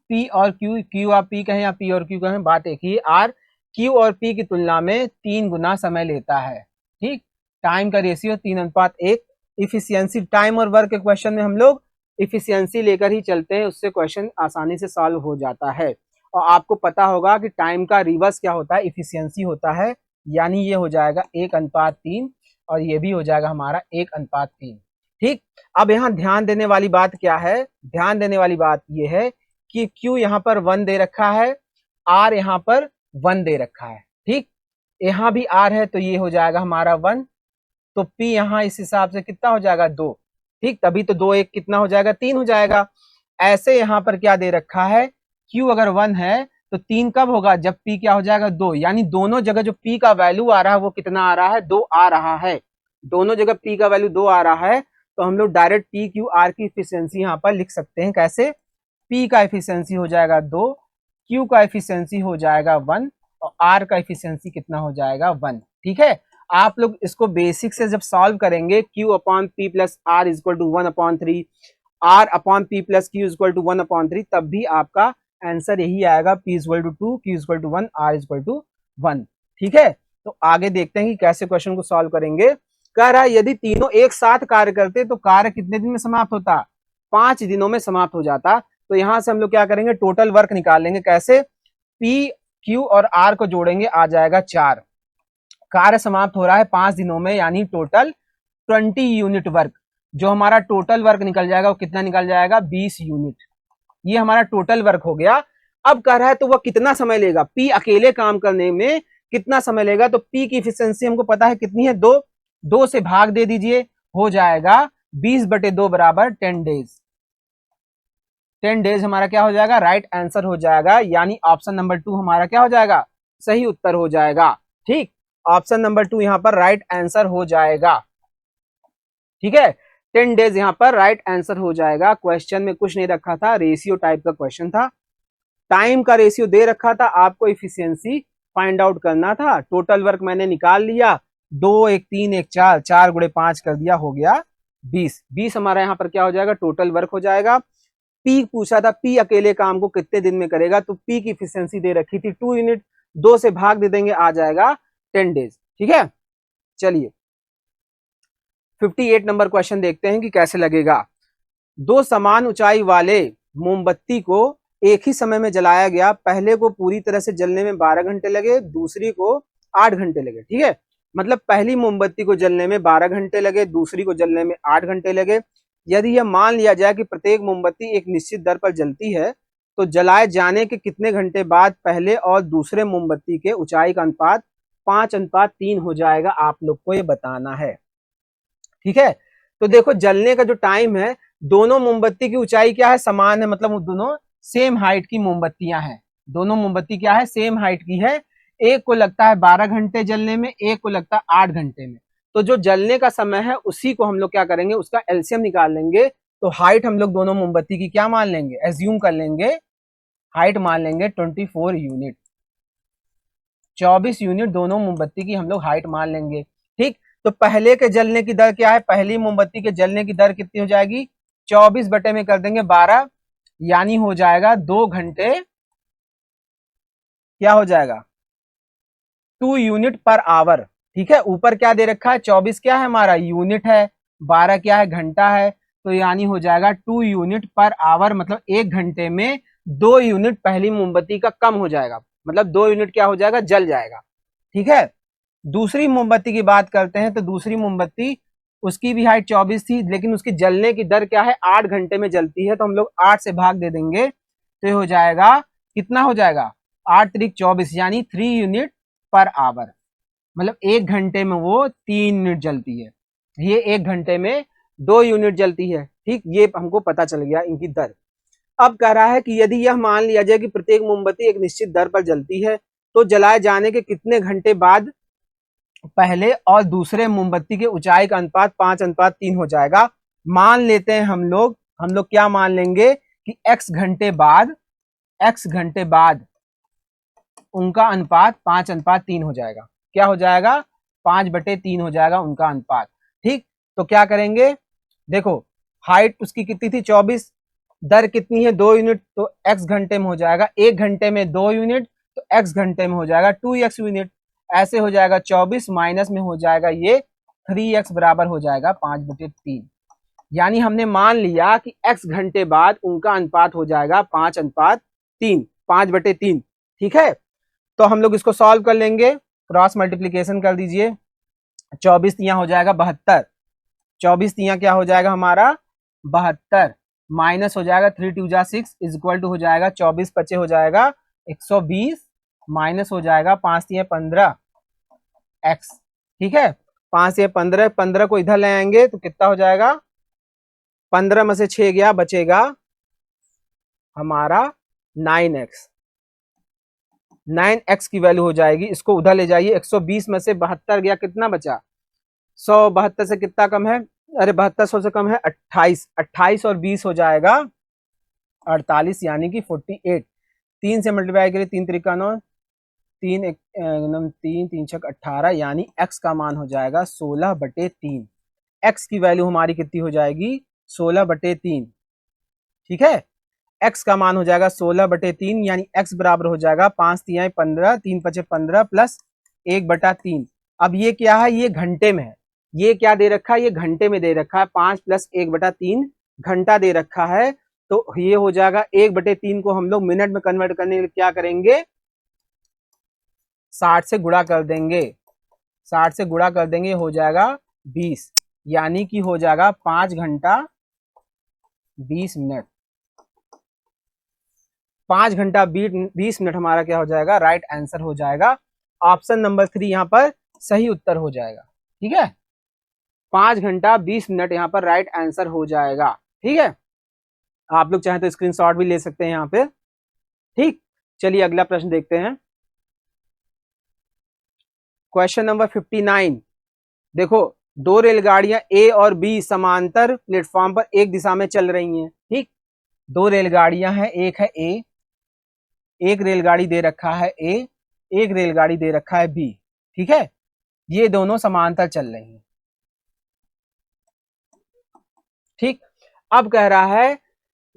P और Q, Q आप P कहें या P और Q कहें, बात एक ही। R Q और P की तुलना में 3 गुना समय लेता है। ठीक, टाइम का रेशियो 3:1। इफिशियंसी, टाइम और वर्क के क्वेश्चन में हम लोग इफिशियंसी लेकर ही चलते हैं, उससे क्वेश्चन आसानी से सॉल्व हो जाता है। और आपको पता होगा कि टाइम का रिवर्स क्या होता है, इफिशियंसी होता है, यानी ये हो जाएगा 1:3 और ये भी हो जाएगा हमारा 1:3। ठीक, अब यहाँ ध्यान देने वाली बात क्या है, ध्यान देने वाली बात ये है कि Q यहाँ पर 1 दे रखा है, R यहाँ पर 1 दे रखा है। ठीक, यहाँ भी R है तो ये हो जाएगा हमारा 1, तो P यहाँ इस हिसाब से कितना हो जाएगा 2। ठीक, तभी तो 2 1 कितना हो जाएगा, 3 हो जाएगा। ऐसे यहाँ पर क्या दे रखा है, Q अगर 1 है तो 3 कब होगा, जब P क्या हो जाएगा 2, यानी दोनों जगह जो P का वैल्यू आ रहा है वो कितना आ रहा है, 2 आ रहा है। दोनों जगह P का वैल्यू 2 आ रहा है, तो हम लोग डायरेक्ट P Q R की इफिशियंसी यहाँ पर लिख सकते हैं। कैसे, P का इफिशियंसी हो जाएगा 2, Q का इफिशियंसी हो जाएगा 1 और R का इफिशियंसी कितना हो जाएगा 1। ठीक है, आप लोग इसको बेसिक से जब सॉल्व करेंगे, Q upon P plus R is equal to 1/3, R upon P plus Q is equal to 1/3, तब भी आपका आंसर यही आएगा, P is equal to 2, Q is equal to 1, R is equal to 1। ठीक है, तो आगे देखते हैं कि कैसे क्वेश्चन को सॉल्व करेंगे। कह रहा है यदि तीनों एक साथ कार्य करते तो कार्य कितने दिन में समाप्त होता, 5 दिनों में समाप्त हो जाता। तो यहां से हम लोग क्या करेंगे, टोटल वर्क निकाल लेंगे। कैसे, P Q और R को जोड़ेंगे, आ जाएगा 4। कार्य समाप्त हो रहा है 5 दिनों में, यानी टोटल 20 यूनिट वर्क। जो हमारा टोटल वर्क निकल जाएगा वो कितना निकल जाएगा, 20 यूनिट। ये हमारा टोटल वर्क हो गया। अब कह रहा है तो वह कितना समय लेगा, P अकेले काम करने में कितना समय लेगा, तो P की इफिशियंसी हमको पता है कितनी है, 2, 2 से भाग दे दीजिए, हो जाएगा 20/2 बराबर 10 डेज। 10 डेज हमारा क्या हो जाएगा, राइट आंसर हो जाएगा, यानी ऑप्शन नंबर 2 हमारा क्या हो जाएगा, सही उत्तर हो जाएगा। ठीक, ऑप्शन नंबर 2 यहाँ पर राइट आंसर हो जाएगा। ठीक है, 10 डेज यहाँ पर राइट आंसर हो जाएगा। क्वेश्चन में कुछ नहीं रखा था, रेशियो टाइप का क्वेश्चन था, टाइम का रेशियो दे रखा था, आपको इफिशियंसी फाइंड आउट करना था। टोटल वर्क मैंने निकाल लिया, 2 1 3 1 4, 4 गुणे 5 कर दिया, हो गया 20। 20 हमारा यहाँ पर क्या हो जाएगा, टोटल वर्क हो जाएगा। P पूछा था, P अकेले काम को कितने दिन में करेगा, तो P की इफिशियंसी दे रखी थी 2 यूनिट, 2 से भाग दे देंगे, आ जाएगा 10 डेज। ठीक है, चलिए 58 नंबर क्वेश्चन देखते हैं कि कैसे लगेगा। 2 समान ऊंचाई वाले मोमबत्ती को एक ही समय में जलाया गया, पहले को पूरी तरह से जलने में 12 घंटे लगे, दूसरी को 8 घंटे लगे। ठीक है, मतलब पहली मोमबत्ती को जलने में 12 घंटे लगे, दूसरी को जलने में 8 घंटे लगे। यदि यह मान लिया जाए कि प्रत्येक मोमबत्ती एक निश्चित दर पर जलती है, तो जलाए जाने के कितने घंटे बाद पहले और दूसरे मोमबत्ती के ऊंचाई का अनुपात 5:3 हो जाएगा, आप लोग को ये बताना है। ठीक है, तो देखो जलने का जो टाइम है, दोनों मोमबत्ती की ऊंचाई क्या है, समान है, मतलब दोनों सेम हाइट की मोमबत्तियां हैं। दोनों मोमबत्ती क्या है, सेम हाइट की है। एक को लगता है 12 घंटे जलने में, एक को लगता है 8 घंटे में। तो जो जलने का समय है उसी को हम लोग क्या करेंगे, उसका एलसीएम निकाल लेंगे। तो हाइट हम लोग दोनों मोमबत्ती की क्या मान लेंगे, एज्यूम कर लेंगे, हाइट मान लेंगे 24 यूनिट, 24 यूनिट दोनों मोमबत्ती की हम लोग हाइट मान लेंगे। ठीक, तो पहले के जलने की दर क्या है, पहली मोमबत्ती के जलने की दर कितनी हो जाएगी, 24 बटे में कर देंगे 12, यानी हो जाएगा 2 घंटे, क्या हो जाएगा 2 यूनिट पर आवर। ठीक है, ऊपर क्या दे रखा है, 24 क्या है हमारा यूनिट है, 12 क्या है घंटा है, तो यानी हो जाएगा 2 यूनिट पर आवर, मतलब 1 घंटे में 2 यूनिट पहली मोमबत्ती का कम हो जाएगा, मतलब 2 यूनिट क्या हो जाएगा, जल जाएगा। ठीक है, दूसरी मोमबत्ती की बात करते हैं, तो दूसरी मोमबत्ती उसकी भी हाइट 24 थी, लेकिन उसकी जलने की दर क्या है, 8 घंटे में जलती है, तो हम लोग 8 से भाग दे देंगे, तो ये हो जाएगा, कितना हो जाएगा, 8 त्रिक 24, यानी 3 यूनिट पर आवर, मतलब 1 घंटे में वो 3 यूनिट जलती है, ये 1 घंटे में 2 यूनिट जलती है। ठीक, ये हमको पता चल गया इनकी दर। अब कह रहा है कि यदि यह मान लिया जाए कि प्रत्येक मोमबत्ती एक निश्चित दर पर जलती है, तो जलाए जाने के कितने घंटे बाद पहले और दूसरे मोमबत्ती के ऊंचाई का अनुपात 5:3 हो जाएगा। मान लेते हैं हम लोग क्या मान लेंगे कि x घंटे बाद उनका अनुपात 5:3 हो जाएगा। क्या हो जाएगा, 5/3 हो जाएगा उनका अनुपात। ठीक, तो क्या करेंगे, देखो हाइट उसकी कितनी थी 24, दर कितनी है 2 यूनिट, तो x घंटे में हो जाएगा, 1 घंटे में 2 यूनिट तो x घंटे में हो जाएगा 2x यूनिट, ऐसे हो जाएगा 24 माइनस में हो जाएगा ये 3x बराबर हो जाएगा 5/3। यानी हमने मान लिया कि x घंटे बाद उनका अनुपात हो जाएगा 5:3, 5/3। ठीक है, तो हम लोग इसको सॉल्व कर लेंगे, क्रॉस मल्टीप्लीकेशन कर दीजिए। 24 तियां हो जाएगा 72, 24 तियां क्या हो जाएगा हमारा 72, माइनस हो जाएगा 3 2 जा 6 इज इक्वल टू हो जाएगा 24 पचे हो जाएगा 120, माइनस हो जाएगा 5 तियां 15 x। ठीक है, 5 से 15, 15 को इधर ले आएंगे तो कितना हो जाएगा, 15 में से 6 गया, बचेगा हमारा 9x। 9x की वैल्यू हो जाएगी, इसको उधर ले जाइए, 120 में से 72 गया, कितना बचा 100, 72 से कितना कम है, अरे 72 100 से कम है 28, 28 और 20 हो जाएगा 48, यानी कि 48। 3 से मल्टीप्लाई करिए, 3 त्रिका 9, 3 3 3 6 18, यानी x का मान हो जाएगा 16/3। x की वैल्यू हमारी कितनी हो जाएगी 16/3। ठीक है, x का मान हो जाएगा 16/3, यानी x बराबर हो जाएगा 5 तिहाई 15, 3 पचे 15 प्लस 1/3। अब ये क्या है, ये घंटे में है, ये क्या दे रखा है, ये घंटे में दे रखा है, 5 + 1/3 घंटा दे रखा है, तो ये हो जाएगा 1/3 को हम लोग मिनट में कन्वर्ट करने के लिए क्या करेंगे, 60 से गुणा कर देंगे, 60 से गुणा कर देंगे, हो जाएगा 20, यानी कि हो जाएगा 5 घंटा 20 मिनट। 5 घंटा 20 मिनट हमारा क्या हो जाएगा, राइट आंसर हो जाएगा। ऑप्शन नंबर 3 यहाँ पर सही उत्तर हो जाएगा। ठीक है, 5 घंटा 20 मिनट यहाँ पर राइट आंसर हो जाएगा। ठीक है, आप लोग चाहें तो स्क्रीनशॉट भी ले सकते हैं यहाँ पे। ठीक, चलिए अगला प्रश्न देखते हैं। Question number 59। देखो, 2 रेलगाड़ियां ए और बी समांतर प्लेटफॉर्म पर एक दिशा में चल रही हैं। ठीक, 2 रेलगाड़ियां हैं, एक है ए, एक रेलगाड़ी दे रखा है ए, एक रेलगाड़ी दे रखा है बी। ठीक है, ये दोनों समांतर चल रही हैं। ठीक, अब कह रहा है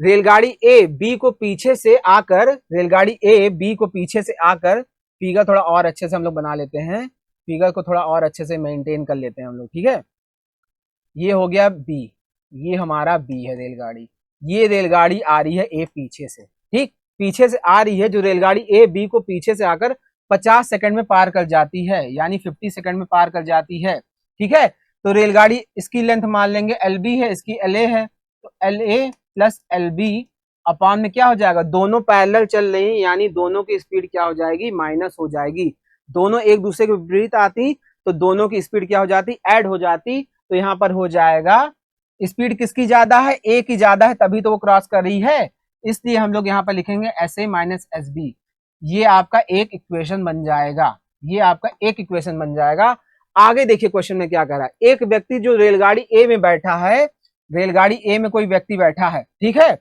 रेलगाड़ी ए बी को पीछे से आकर, रेलगाड़ी ए बी को पीछे से आकर, फिगर थोड़ा और अच्छे से हम लोग बना लेते हैं, फिगर को थोड़ा और अच्छे से मेंटेन कर लेते हैं हम लोग। ठीक है, ये हो गया बी, ये हमारा बी है रेलगाड़ी, ये रेलगाड़ी आ रही है ए पीछे से। ठीक, पीछे से आ रही है जो रेलगाड़ी ए बी को पीछे से आकर 50 सेकंड में पार कर जाती है, यानी 50 सेकंड में पार कर जाती है। ठीक है, तो रेलगाड़ी इसकी लेंथ मान लेंगे LB है, इसकी LA है, तो LA प्लस LB अपॉन में क्या हो जाएगा, दोनों पैरेलल चल रही हैं, यानी दोनों की स्पीड क्या हो जाएगी, माइनस हो जाएगी। दोनों एक दूसरे के विपरीत आती तो दोनों की स्पीड क्या हो जाती, ऐड हो जाती। तो यहाँ पर हो जाएगा स्पीड किसकी ज्यादा है, ए की ज्यादा है, तभी तो वो क्रॉस कर रही है, इसलिए हम लोग यहाँ पर लिखेंगे SA माइनस SB। ये आपका एक इक्वेशन बन जाएगा, ये आपका एक इक्वेशन बन जाएगा। आगे देखिए क्वेश्चन में क्या कह रहा है, एक व्यक्ति जो रेलगाड़ी ए में बैठा है, रेलगाड़ी ए में कोई व्यक्ति बैठा है, ठीक है,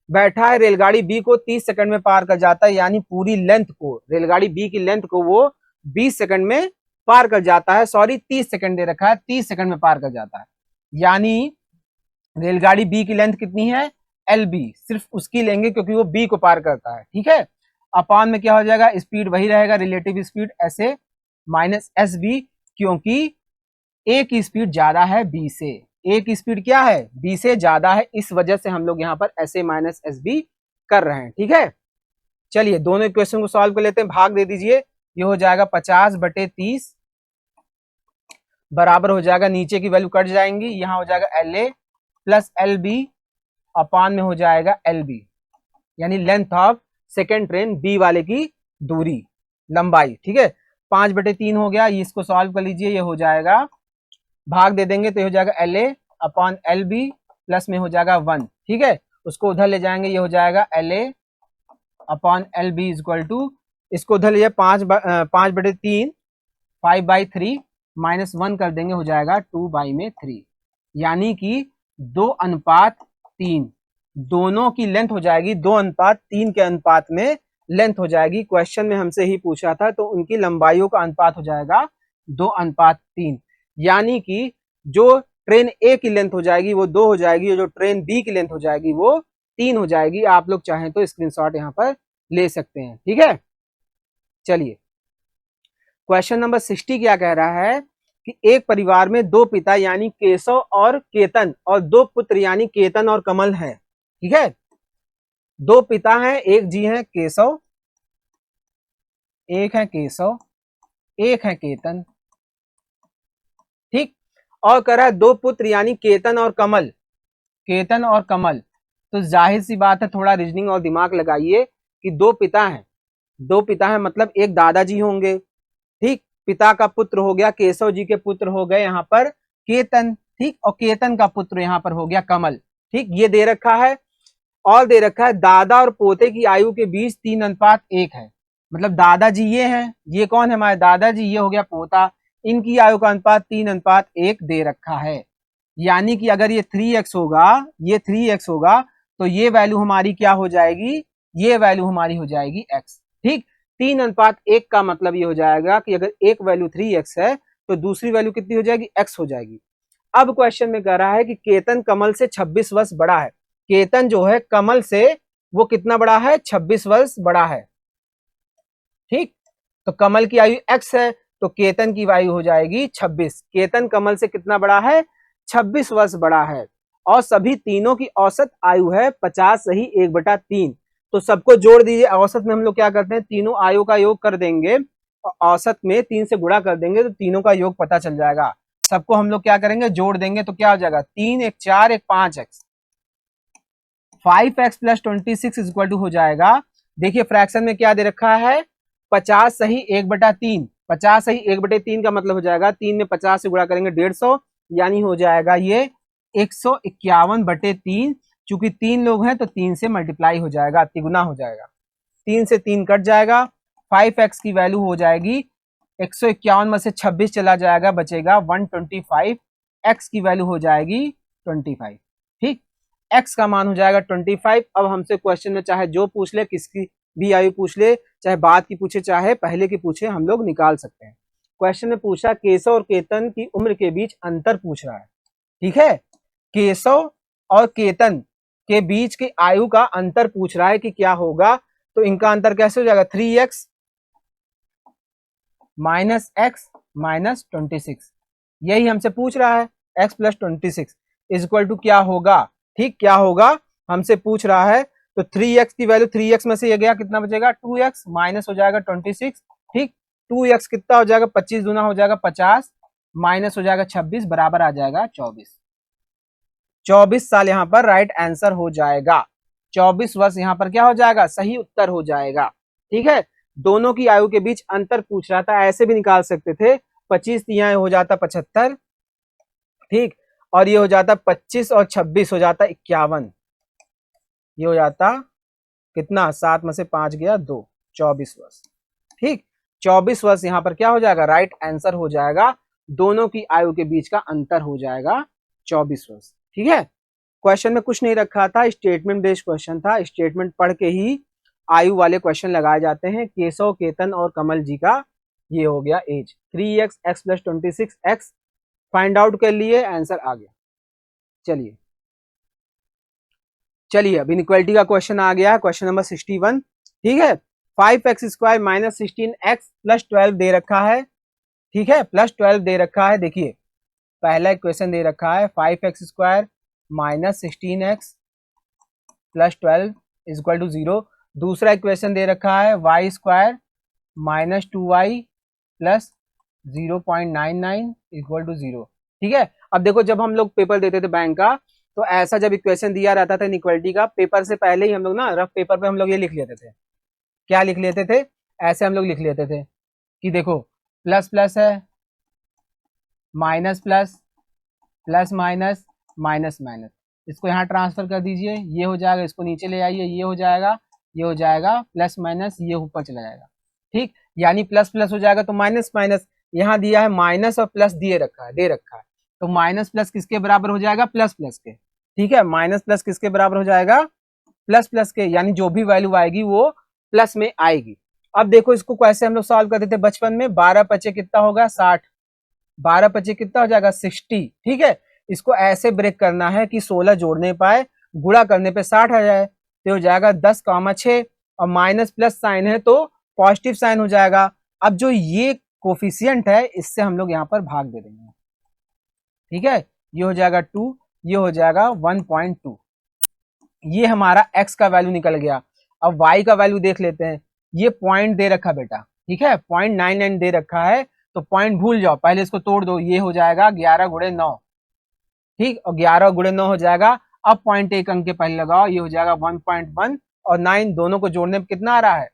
बैठा है, रेलगाड़ी बी को 30 सेकंड में पार कर जाता है, यानी पूरी लेंथ को, रेलगाड़ी बी की लेंथ को वो 20 सेकंड में पार कर जाता है, सॉरी 30 सेकंड दे रखा है, 30 सेकंड में पार कर जाता है, यानी रेलगाड़ी बी की लेंथ कितनी है, LB, सिर्फ उसकी लेंगे क्योंकि वो बी को पार करता है। ठीक है, अपॉन में क्या हो जाएगा, स्पीड वही रहेगा, relative speed SA minus SB, क्योंकि ए की स्पीड ज्यादा है बी से, ए की स्पीड क्या है, बी से ज्यादा है, इस वजह से हम लोग यहाँ पर SA माइनस SB कर रहे हैं। ठीक है, चलिए दोनों इक्वेशन को सॉल्व कर लेते हैं, भाग दे दीजिए, ये हो जाएगा 50/30 बराबर हो जाएगा, नीचे की वैल्यू कट जाएंगी, यहाँ हो जाएगा LA प्लस LB अपॉन में हो जाएगा LB, यानी length of second train B वाले की दूरी, लंबाई। ठीक है, 5/3 हो गया, इसको सॉल्व कर लीजिए, ये हो जाएगा, भाग दे देंगे तो ये हो जाएगा LA अपॉन LB प्लस में हो जाएगा 1। ठीक है, उसको उधर ले जाएंगे, ये हो जाएगा LA upon LB is equal to, इसको उधर ले 5/3 5/3 माइनस 1 कर देंगे, हो जाएगा 2/3, यानी कि 2:3 दोनों की लेंथ हो जाएगी, 2:3 के अनुपात में लेंथ हो जाएगी। क्वेश्चन में हमसे ही पूछा था, तो उनकी लंबाइयों का अनुपात हो जाएगा 2:3, यानी कि जो ट्रेन ए की लेंथ हो जाएगी वो 2 हो जाएगी, और जो ट्रेन बी की लेंथ हो जाएगी वो 3 हो जाएगी। आप लोग चाहें तो स्क्रीनशॉट यहाँ पर ले सकते हैं, ठीक है। चलिए क्वेश्चन नंबर 60 क्या कह रहा है कि एक परिवार में 2 पिता यानी केशव और केतन और 2 पुत्र यानी केतन और कमल हैं, ठीक है। 2 पिता हैं, एक जी हैं केशव, एक है केशव, एक है केतन, ठीक। और कह रहा है 2 पुत्र यानी केतन और कमल, केतन और कमल। तो जाहिर सी बात है, थोड़ा रीजनिंग और दिमाग लगाइए कि 2 पिता हैं, 2 पिता हैं मतलब एक दादाजी होंगे, ठीक। पिता का पुत्र हो गया केशव जी के पुत्र हो गए यहाँ पर केतन, ठीक। और केतन का पुत्र यहाँ पर हो गया कमल, ठीक। ये दे रखा है और दे रखा है दादा और पोते की आयु के बीच 3:1 है। मतलब दादाजी ये हैं, ये कौन है हमारे दादाजी, ये हो गया पोता, इनकी आयु का अनुपात 3:1 दे रखा है। यानी कि अगर ये 3x होगा, ये 3x होगा तो ये वैल्यू हमारी क्या हो जाएगी, ये वैल्यू हमारी हो जाएगी x, ठीक। 3:1 का मतलब ये हो जाएगा कि अगर एक वैल्यू 3x है तो दूसरी वैल्यू कितनी हो जाएगी, x हो जाएगी। अब क्वेश्चन में कह रहा है कि केतन कमल से 26 वर्ष बड़ा है। केतन जो है कमल से वो कितना बड़ा है, 26 वर्ष बड़ा है, ठीक। तो कमल की आयु x है तो केतन की आयु हो जाएगी 26। केतन कमल से कितना बड़ा है, 26 वर्ष बड़ा है। और सभी तीनों की औसत आयु है 50 सही 1/3। तो सबको जोड़ दीजिए। औसत में हम लोग क्या करते हैं, तीनों आयु का योग कर देंगे और औसत में 3 से गुणा कर देंगे तो तीनों का योग पता चल जाएगा। सबको हम लोग क्या करेंगे, जोड़ देंगे तो क्या हो जाएगा, 3 1 4 1 5x, 5x + 26 हो जाएगा। देखिए फ्रैक्शन में क्या दे रखा है, 50 सही 1/3। 50 सही 1/3 का मतलब हो जाएगा 3 में 50 से गुणा करेंगे 150, यानी हो जाएगा ये 151/3। चूंकि 3 लोग हैं तो 3 से मल्टीप्लाई हो जाएगा, तिगुना हो जाएगा, 3 से 3 कट जाएगा। 5x की वैल्यू हो जाएगी 151 में से 26 चला जाएगा, बचेगा 125। x की वैल्यू हो जाएगी 25, ठीक। x का मान हो जाएगा 25। अब हमसे क्वेश्चन में चाहे जो पूछ ले, किसकी भी आयु पूछ ले, चाहे बाद की पूछे चाहे पहले की पूछे, हम लोग निकाल सकते हैं। क्वेश्चन में पूछा केशव और केतन की उम्र के बीच अंतर पूछ रहा है, ठीक है। केशव और केतन के बीच के आयु का अंतर पूछ रहा है कि क्या होगा। तो इनका अंतर कैसे हो जाएगा, 3x - x - 26। यही हमसे पूछ रहा है, x + 26 = क्या होगा, ठीक। क्या होगा हमसे पूछ रहा है। तो 3x की वैल्यू, 3x में से ये गया कितना बचेगा, 2x माइनस हो जाएगा 26, ठीक। 2x कितना हो जाएगा, 25 दूना हो जाएगा 50, माइनस हो जाएगा 26, बराबर आ जाएगा 24। 24 साल यहाँ पर राइट आंसर हो जाएगा। 24 वर्ष यहाँ पर क्या हो जाएगा, सही उत्तर हो जाएगा, ठीक है। दोनों की आयु के बीच अंतर पूछ रहा था, ऐसे भी निकाल सकते थे। 25 यहाँ हो जाता 75, ठीक। और ये हो जाता 25 और 26 हो जाता 51। ये हो जाता कितना, 7 में से 5 गया 2, 24 वर्ष, ठीक। 24 वर्ष यहाँ पर क्या हो जाएगा, राइट आंसर हो जाएगा। दोनों की आयु के बीच का अंतर हो जाएगा 24 वर्ष, ठीक है। क्वेश्चन में कुछ नहीं रखा था, स्टेटमेंट बेस्ड क्वेश्चन था। स्टेटमेंट पढ़ के ही आयु वाले क्वेश्चन लगाए जाते हैं। केशव, केतन और कमल जी का ये हो गया as 3x, x + 26x find out कर लिए, आंसर आ गया। चलिए अब इनइक्वालिटी का क्वेश्चन आ गया, क्वेश्चन नंबर 61, ठीक है। 5x² - 16x + 12 दे रखा है, ठीक है, +12 दे रखा है। देखिए पहला इक्वेशन दे रखा है 5x² - 16x + 12 = 0। दूसरा इक्वेशन दे रखा है y² - 2y + 0.99 = 0, ठीक है। अब देखो जब हम लोग पेपर देते थे बैंक का, तो ऐसा जब इक्वेशन दिया रहता था इनइक्वालिटी का, पेपर से पहले ही हम लोग ना रफ पेपर पे हम लोग ये लिख लेते थे। क्या लिख लेते थे, ऐसे हम लोग लिख लेते थे कि देखो प्लस प्लस है, minus plus, plus minus, minus minus, इसको यहाँ ट्रांसफर कर दीजिए, ये हो जाएगा, इसको नीचे ले आइए, ये हो जाएगा, ये हो जाएगा, प्लस माइनस ये ऊपर चला जाएगा, ठीक। यानी प्लस प्लस हो जाएगा तो माइनस माइनस, यहाँ दिया है माइनस और प्लस दे रखा है, तो माइनस प्लस किसके बराबर हो जाएगा, प्लस प्लस के, ठीक है। माइनस प्लस किसके बराबर हो जाएगा, प्लस प्लस के, यानी जो भी वैल्यू आएगी वो प्लस में आएगी। अब देखो इसको कैसे हम लोग सॉल्व करते थे बचपन में, 12 × 5 कितना होगा 60, 12 × 5 कितना हो जाएगा 60, ठीक है। इसको ऐसे ब्रेक करना है कि 16 जोड़ने पाए गुणा करने पे 60 आ जाए तो हो जाएगा 10,6 और माइनस प्लस साइन है तो पॉजिटिव साइन हो जाएगा। अब जो ये कोफिशियंट है इससे हम लोग यहाँ पर भाग दे देंगे, ठीक है। ये हो जाएगा 2, ये हो जाएगा 1.2। ये हमारा x का वैल्यू निकल गया। अब y का वैल्यू देख लेते हैं। ये पॉइंट दे रखा बेटा, ठीक है, 0.99 दे रखा है तो पॉइंट भूल जाओ, पहले इसको तोड़ दो। ये हो जाएगा 11 गुणे 9, ठीक, और 11 गुणे 9 हो जाएगा। अब पॉइंट एक अंक के पहले लगाओ, ये हो जाएगा 1.1 और 9 दोनों को जोड़ने में कितना आ रहा है,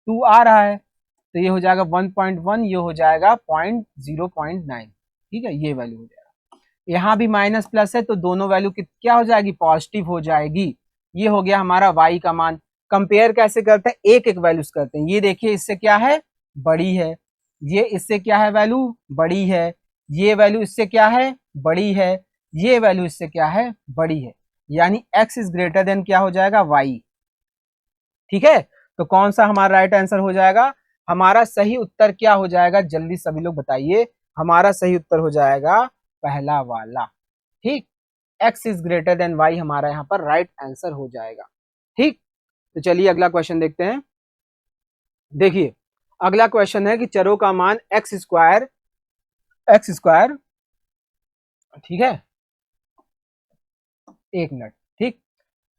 2 आ रहा है, तो ये हो जाएगा 1.1, ये हो जाएगा 0.9, ठीक है, ये वैल्यू हो जाएगा। यहाँ भी माइनस प्लस है तो दोनों वैल्यू क्या हो जाएगी, पॉजिटिव हो जाएगी। ये हो गया हमारा y का मान। कंपेयर कैसे करते हैं, एक एक वैल्यूज करते हैं। ये देखिए इससे क्या है, बड़ी है, ये इससे क्या है, वैल्यू बड़ी है, ये वैल्यू इससे क्या है, बड़ी है, ये वैल्यू इससे क्या है, बड़ी है, यानी x इज ग्रेटर देन क्या हो जाएगा, y, ठीक है। तो कौन सा हमारा राइट आंसर हो जाएगा, हमारा सही उत्तर क्या हो जाएगा, जल्दी सभी लोग बताइए। हमारा सही उत्तर हो जाएगा पहला वाला, ठीक, x is greater then y हमारा यहाँ पर राइट आंसर हो जाएगा, ठीक। तो चलिए अगला क्वेश्चन देखते हैं। देखिए अगला क्वेश्चन है कि चरों का मान एक्स स्क्वायर, ठीक है, एक मिनट, ठीक,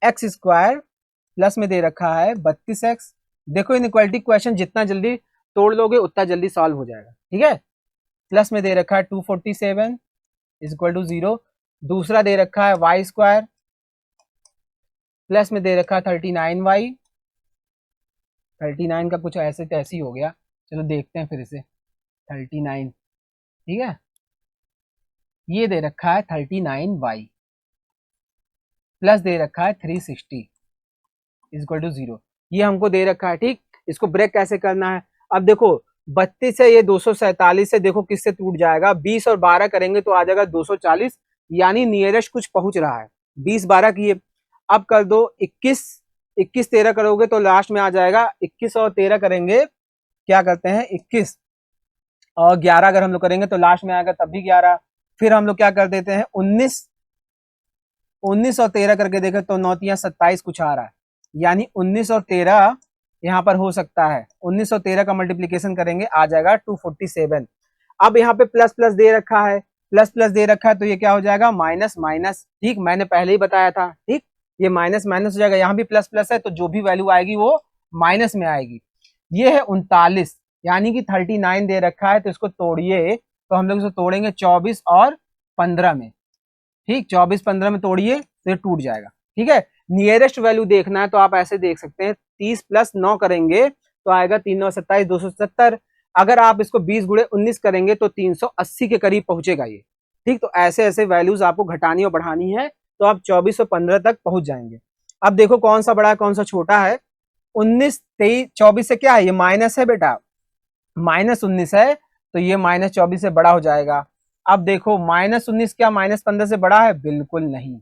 एक्स स्क्वायर प्लस में दे रखा है 32x। देखो इनइक्वालिटी क्वेश्चन जितना जल्दी तोड़ लोगे उतना जल्दी सॉल्व हो जाएगा, ठीक है। प्लस में दे रखा है 247 इज इक्वल टू 0। दूसरा दे रखा है वाई स्क्वायर, प्लस में दे रखा है 39y। 39 का कुछ ऐसे तैसे ही हो गया, चलो देखते हैं फिर से। 39, ठीक है, ये दे रखा है 39y, प्लस दे रखा है 360 इज इक्वल टू 0। ये हमको दे रखा है, ठीक। इसको ब्रेक कैसे करना है, अब देखो 32 है, ये 247 है, देखो किससे टूट जाएगा, 20 और 12 करेंगे तो आ जाएगा 240, यानी नियरेस्ट कुछ पहुंच रहा है। 20 12 किए, अब कर दो 21, 21 13 करोगे तो लास्ट में आ जाएगा 21 और 13 करेंगे, क्या करते हैं 21 और 11 अगर हम लोग करेंगे तो लास्ट में आएगा तब भी 11। फिर हम लोग क्या कर देते हैं 19 और 13 करके देखें तो 9 तिया 27 कुछ आ रहा है, यानी 19 और 13 यहाँ पर हो सकता है। 19 और 13 का मल्टीप्लीकेशन करेंगे आ जाएगा 247। अब यहाँ पे प्लस प्लस दे रखा है, प्लस प्लस दे रखा है तो ये क्या हो जाएगा, माइनस माइनस, ठीक, मैंने पहले ही बताया था, ठीक, ये माइनस माइनस हो जाएगा। यहाँ भी प्लस प्लस है तो जो भी वैल्यू आएगी वो माइनस में आएगी। ये है 39, यानी कि 39 दे रखा है तो इसको तोड़िए, तो हम लोग इसको तोड़ेंगे 24 और 15 में, ठीक, 24 15 में तोड़िए तो ये टूट जाएगा, ठीक है। नियरेस्ट वैल्यू देखना है तो आप ऐसे देख सकते हैं, 30 प्लस 9 करेंगे तो आएगा 3 9 27 270। अगर आप इसको 20 गुणे 19 करेंगे तो 380 के करीब पहुंचेगा ये, ठीक। तो ऐसे ऐसे वैल्यूज आपको घटानी और बढ़ानी है तो आप 24 और 15 तक पहुंच जाएंगे। अब देखो कौन सा बड़ा है कौन सा छोटा है। 19 23 24 से क्या है, ये माइनस है बेटा, माइनस 19 है तो ये माइनस 24 से बड़ा हो जाएगा। अब देखो माइनस 19 क्या माइनस 15 से बड़ा है, बिल्कुल नहीं,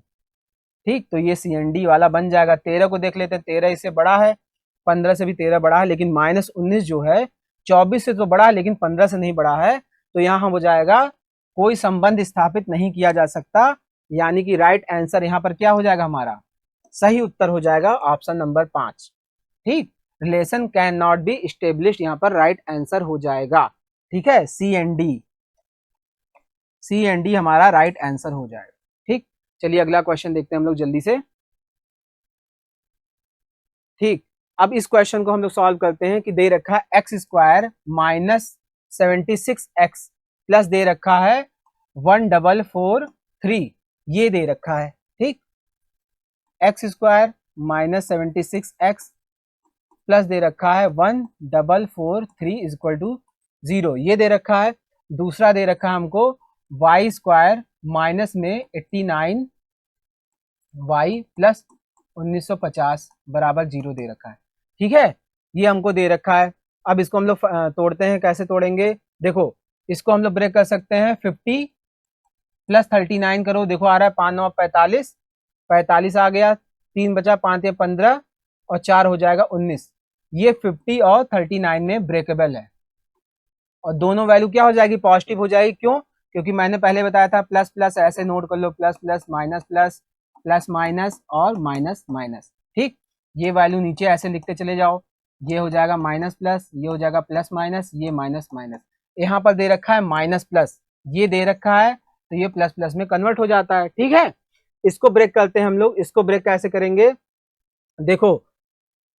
ठीक, तो ये CND वाला बन जाएगा। 13 को देख लेते हैं, 13 इससे बड़ा है, 15 से भी 13 बड़ा है, लेकिन माइनस 19 जो है 24 से तो बड़ा है लेकिन 15 से नहीं बड़ा है, तो यहाँ हम हो जाएगा कोई संबंध स्थापित नहीं किया जा सकता, यानी कि राइट आंसर यहाँ पर क्या हो जाएगा, हमारा सही उत्तर हो जाएगा ऑप्शन नंबर 5, ठीक। Relation can not be established, यहाँ पर राइट आंसर हो जाएगा, ठीक है, CND हमारा राइट आंसर हो जाएगा, ठीक। चलिए अगला क्वेश्चन देखते हैं हम लोग जल्दी से, ठीक। अब इस क्वेश्चन को हम लोग सॉल्व करते हैं कि दे रखा है X square minus 76x plus दे रखा है 1443, ये दे रखा है, ठीक, X square minus 76x plus दे रखा है 1443 इज इक्वल टू 0, ये दे रखा है। दूसरा दे रखा है हमको वाई स्क्वायर माइनस में 89 y प्लस 1950 बराबर 0 दे रखा है, ठीक है, ये हमको दे रखा है। अब इसको हम लोग तोड़ते हैं, कैसे तोड़ेंगे, देखो इसको हम लोग ब्रेक कर सकते हैं, 50 प्लस 39 करो, देखो आ रहा है 5 9 45, 45 आ गया, 3 बचा, 5 या 15 और 4 हो जाएगा 19। ये 50 और 39 में ब्रेकेबल है और दोनों वैल्यू क्या हो जाएगी, पॉजिटिव हो जाएगी। क्यों, क्योंकि मैंने पहले बताया था प्लस प्लस ऐसे नोट कर लो, plus plus minus plus plus minus और माइनस माइनस। ठीक, ये वैल्यू नीचे ऐसे लिखते चले जाओ, ये हो जाएगा माइनस प्लस, ये हो जाएगा प्लस माइनस, ये माइनस माइनस। यहाँ पर दे रखा है माइनस प्लस, ये दे रखा है तो ये प्लस प्लस में कन्वर्ट हो जाता है। ठीक है, इसको ब्रेक करते हैं हम लोग। इसको ब्रेक कैसे करेंगे, देखो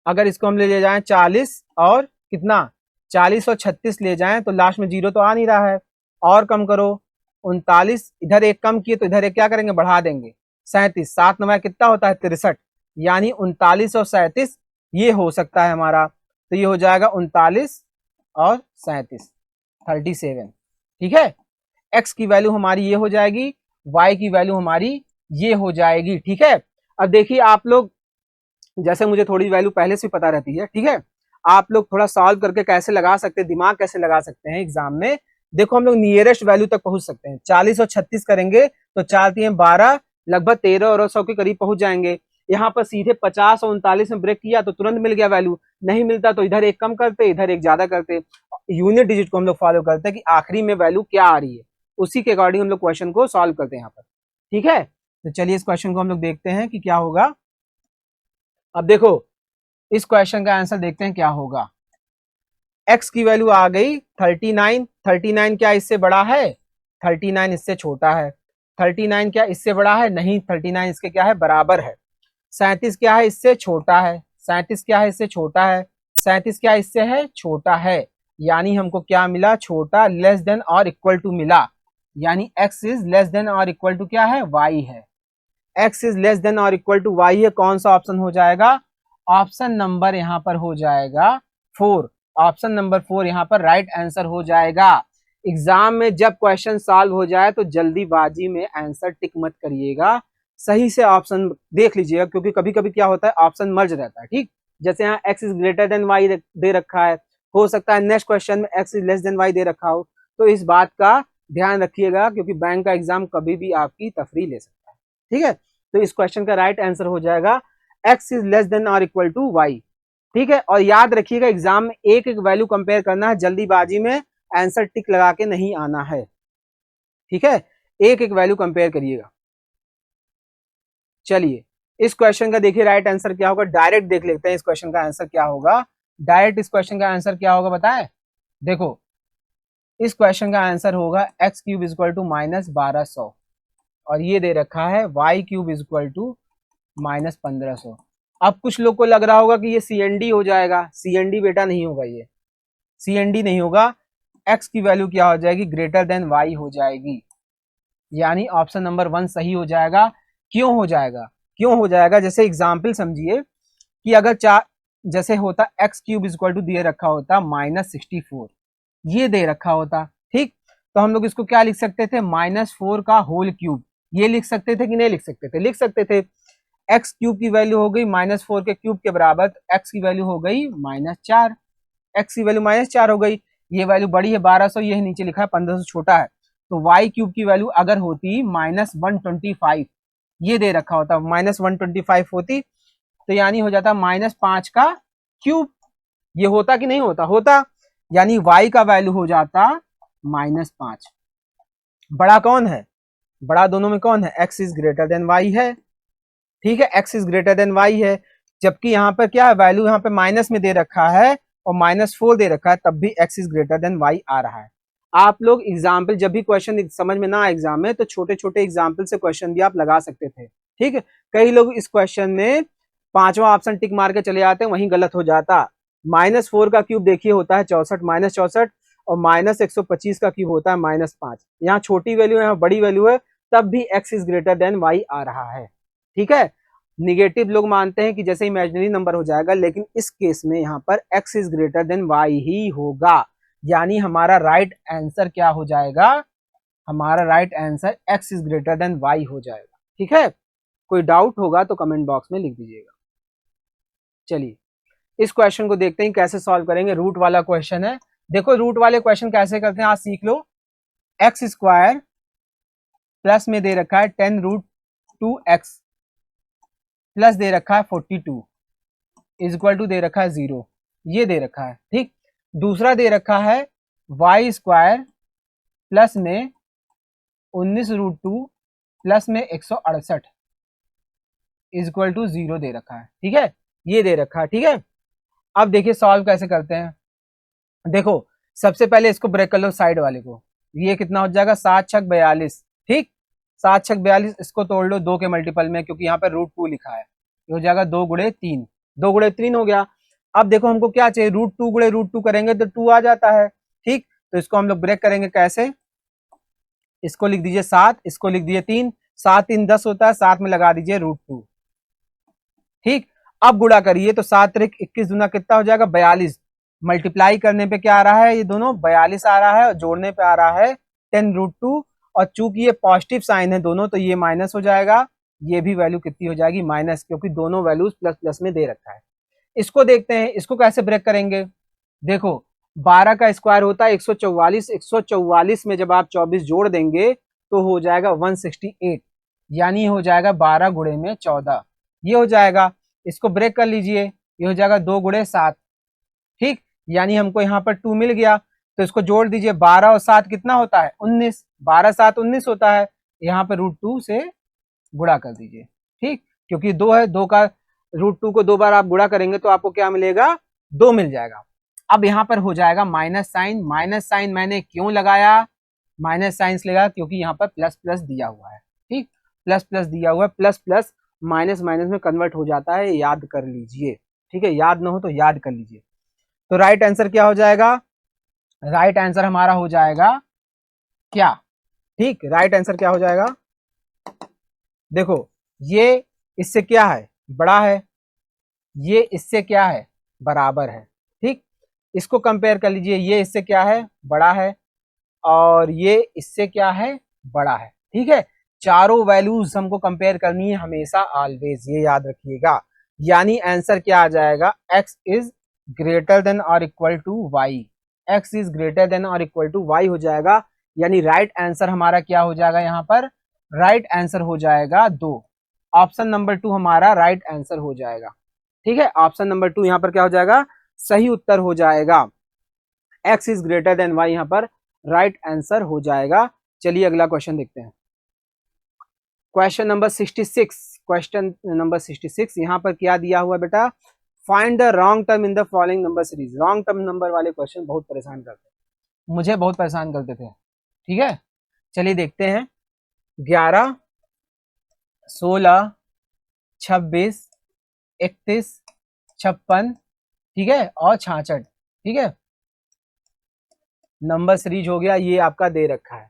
अगर इसको हम ले जाएं 40 और कितना 40 और 36 ले जाएं तो लास्ट में जीरो तो आ नहीं रहा है, और कम करो 39, इधर एक कम किए तो इधर एक क्या करेंगे बढ़ा देंगे 37, 7 9 कितना होता है 63, यानी 39 और 37 ये हो सकता है हमारा, तो ये हो जाएगा 39 और 37 37। ठीक है, x की वैल्यू हमारी ये हो जाएगी, y की वैल्यू हमारी ये हो जाएगी। ठीक है, अब देखिए आप लोग, जैसे मुझे थोड़ी वैल्यू पहले से पता रहती है, ठीक है, आप लोग थोड़ा सॉल्व करके कैसे लगा सकते हैं, दिमाग कैसे लगा सकते हैं एग्जाम में। देखो हम लोग नियरेस्ट वैल्यू तक पहुंच सकते हैं, 40 और 36 करेंगे तो 4 3 12, लगभग 13 और 100 के करीब पहुंच जाएंगे। यहाँ पर सीधे 50 और 39 में ब्रेक किया तो तुरंत मिल गया वैल्यू, नहीं मिलता तो इधर एक कम करते इधर एक ज्यादा करते। यूनिट डिजिट को हम लोग फॉलो करते हैं कि आखिरी में वैल्यू क्या आ रही है, उसी के अकॉर्डिंग हम लोग क्वेश्चन को सॉल्व करते हैं यहाँ पर। ठीक है, तो चलिए इस क्वेश्चन को हम लोग देखते हैं कि क्या होगा। अब देखो इस क्वेश्चन का आंसर देखते हैं क्या होगा। x की वैल्यू आ गई 39, 39 क्या इससे बड़ा है, 39 इससे छोटा है, 39 क्या इससे बड़ा है, नहीं 39 इसके क्या है बराबर है, 37 क्या है इससे छोटा है, 37 क्या है इससे छोटा है, 37 क्या इससे है छोटा है, यानी हमको क्या मिला छोटा, लेस देन और इक्वल टू मिला, यानी x इज लेस देन और इक्वल टू क्या है y है, x इज लेस देन और इक्वल टू y है। कौन सा ऑप्शन हो जाएगा, ऑप्शन नंबर यहाँ पर हो जाएगा 4, ऑप्शन नंबर 4 यहाँ पर राइट आंसर हो जाएगा। एग्जाम में जब क्वेश्चन सॉल्व हो जाए तो जल्दीबाजी में आंसर टिक मत करिएगा, सही से ऑप्शन देख लीजिएगा, क्योंकि कभी कभी क्या होता है ऑप्शन मर्ज रहता है। ठीक, जैसे यहाँ x is greater then y दे रखा है, हो सकता है नेक्स्ट क्वेश्चन में x is less than y दे रखा हो, तो इस बात का ध्यान रखिएगा, क्योंकि बैंक का एग्जाम कभी भी आपकी तफरी ले सकता है। ठीक है, तो इस क्वेश्चन का राइट आंसर हो जाएगा x इज लेस देन और इक्वल टू y। ठीक है, और याद रखिएगा एग्जाम में एक एक वैल्यू कंपेयर करना है, जल्दीबाजी में आंसर टिक लगा के नहीं आना है। ठीक है, एक एक वैल्यू कंपेयर करिएगा। चलिए इस क्वेश्चन का देखिए राइट आंसर क्या होगा, डायरेक्ट देख लेते हैं इस क्वेश्चन का आंसर क्या होगा। डायरेक्ट इस क्वेश्चन का आंसर क्या होगा बताएं, देखो इस क्वेश्चन का आंसर होगा X cube is equal to minus 1200, और ये दे रखा है Y cube is equal to minus 1500। अब कुछ लोग को लग रहा होगा कि ये CND हो जाएगा, CND बेटा नहीं होगा, ये CND नहीं होगा, x की वैल्यू क्या हो जाएगी ग्रेटर देन y हो जाएगी, यानी ऑप्शन नंबर 1 सही हो जाएगा। क्यों हो जाएगा, क्यों हो जाएगा, जैसे एग्जाम्पल समझिए कि अगर चार जैसे होता x cube is equal to दिए रखा होता -64, ये दे रखा होता, ठीक, तो हम लोग इसको क्या लिख सकते थे -4 का होल क्यूब, ये लिख सकते थे कि नहीं लिख सकते थे, लिख सकते थे। एक्स क्यूब की वैल्यू हो गई -4 के क्यूब के बराबर, तो एक्स की वैल्यू हो गई -4, एक्स की वैल्यू -4 हो गई, ये वैल्यू बड़ी है 1200, ये नीचे लिखा है 1500 छोटा है, तो वाई क्यूब की वैल्यू अगर होती -125, ये दे रखा होता -125 होती, तो यानी हो जाता -5 का क्यूब, ये होता कि नहीं होता, होता, यानी y का वैल्यू हो जाता -5। बड़ा कौन है, बड़ा दोनों में कौन है, x is greater then y है। ठीक है, x is greater then y है, जबकि यहाँ पर क्या है वैल्यू यहाँ पे माइनस में दे रखा है और -4 दे रखा है, तब भी x is greater then y आ रहा है। आप लोग एग्जाम्पल जब भी क्वेश्चन समझ में ना आए एग्जाम में, तो छोटे छोटे एग्जाम्पल से क्वेश्चन भी आप लगा सकते थे। ठीक है, कई लोग इस क्वेश्चन में पांचवा ऑप्शन टिक मार के चले जाते हैं, वहीं गलत हो जाता। -4 का क्यूब देखिए होता है 64, -64, और -125 का क्यूब होता है -5, यहाँ छोटी वैल्यू है यहाँ बड़ी वैल्यू है, तब भी x is greater then y आ रहा है। ठीक है, निगेटिव लोग मानते हैं कि जैसे इमेजिनरी नंबर हो जाएगा, लेकिन इस केस में यहाँ पर x is greater then y ही होगा, यानी हमारा राइट आंसर क्या हो जाएगा, हमारा right answer x is greater then y हो जाएगा। ठीक है, कोई डाउट होगा तो कमेंट बॉक्स में लिख दीजिएगा। चलिए इस क्वेश्चन को देखते हैं कैसे सॉल्व करेंगे, रूट वाला क्वेश्चन है। देखो रूट वाले क्वेश्चन कैसे करते हैं आज सीख लो। एक्स स्क्वायर प्लस में दे रखा है 10√2x प्लस दे रखा है 42 इज इक्वल टू दे रखा है 0, ये दे रखा है। ठीक, दूसरा दे रखा है वाई स्क्वायर प्लस में 19√2 प्लस में 168 इज इक्वल टू 0 दे रखा है, ठीक है, ये दे रखा है, ठीक है। अब देखिए सॉल्व कैसे करते हैं। देखो सबसे पहले इसको ब्रेक कर लो साइड वाले को, ये कितना हो जाएगा 7 छक 42, ठीक, 7 छक 42, इसको तोड़ लो 2 के मल्टीपल में, क्योंकि यहाँ पर √2 लिखा है, ये हो जाएगा 2 गुणे 3, 2 गुणे 3 हो गया। अब देखो हमको क्या चाहिए, √2 गुणे √2 करेंगे तो 2 आ जाता है, ठीक, तो इसको हम लोग ब्रेक करेंगे कैसे, इसको लिख दीजिए 7, इसको लिख दीजिए 3, 7 3 10 होता है, 7 में लगा दीजिए √2, ठीक। अब गुणा करिए तो 7 त्रिक 21 दूना कितना हो जाएगा 42, मल्टीप्लाई करने पे क्या आ रहा है, ये दोनों 42 आ रहा है, और जोड़ने पे आ रहा है 10√2, और चूंकि ये पॉजिटिव साइन है दोनों, तो ये माइनस हो जाएगा, ये भी वैल्यू कितनी हो जाएगी माइनस, क्योंकि दोनों वैल्यूज प्लस प्लस में दे रखा है। इसको देखते हैं, इसको कैसे ब्रेक करेंगे। देखो 12 का स्क्वायर होता है 144, 144 में जब आप 24 जोड़ देंगे तो हो जाएगा 168, यानी हो जाएगा 12 गुणे में 14, ये हो जाएगा। इसको ब्रेक कर लीजिए, ये हो जाएगा 2 गुणे 7, ठीक, यानी हमको यहाँ पर 2 मिल गया, तो इसको जोड़ दीजिए, 12 और 7 कितना होता है 19, 12 7 19 होता है, यहाँ पे √2 से गुणा कर दीजिए, ठीक, क्योंकि 2 है, 2 का √2 को 2 बार आप गुणा करेंगे तो आपको क्या मिलेगा 2 मिल जाएगा। अब यहाँ पर हो जाएगा माइनस साइन, माइनस साइन मैंने क्यों लगाया, माइनस साइन लगा क्योंकि यहाँ पर प्लस प्लस दिया हुआ है, ठीक, प्लस प्लस दिया हुआ है, प्लस प्लस माइनस माइनस में कन्वर्ट हो जाता है, याद कर लीजिए, ठीक है, याद ना हो तो याद कर लीजिए। तो राइट आंसर क्या हो जाएगा, राइट आंसर हमारा हो जाएगा क्या, ठीक, राइट आंसर क्या हो जाएगा, देखो ये इससे क्या है बड़ा है, ये इससे क्या है बराबर है, ठीक, इसको कंपेयर कर लीजिए, ये इससे क्या है बड़ा है, और ये इससे क्या है बड़ा है, ठीक है, चारों वैल्यूज हमको कंपेयर करनी है हमेशा ऑलवेज, ये याद रखिएगा। यानी आंसर क्या आ जाएगा, x इज ग्रेटर देन और equal to y, x is greater than और इक्वल टू y हो जाएगा। यानी राइट आंसर हमारा क्या हो जाएगा, यहाँ पर राइट आंसर हो जाएगा 2, ऑप्शन नंबर 2 हमारा राइट आंसर हो जाएगा, ठीक है, ऑप्शन नंबर 2 यहाँ पर क्या हो जाएगा, सही उत्तर हो जाएगा, x is greater then y यहाँ पर राइट आंसर हो जाएगा। चलिए अगला क्वेश्चन देखते हैं, क्वेश्चन नंबर 66, क्वेश्चन नंबर 66 यहाँ पर क्या दिया हुआ बेटा, find the wrong term in the following number series. Wrong term number वाले क्वेश्चन बहुत परेशान करते हैं, मुझे बहुत परेशान करते थे, ठीक है, चलिए देखते हैं, 11 16 26 31 56, ठीक है, और 66, ठीक है, नंबर सीरीज हो गया, ये आपका दे रखा है।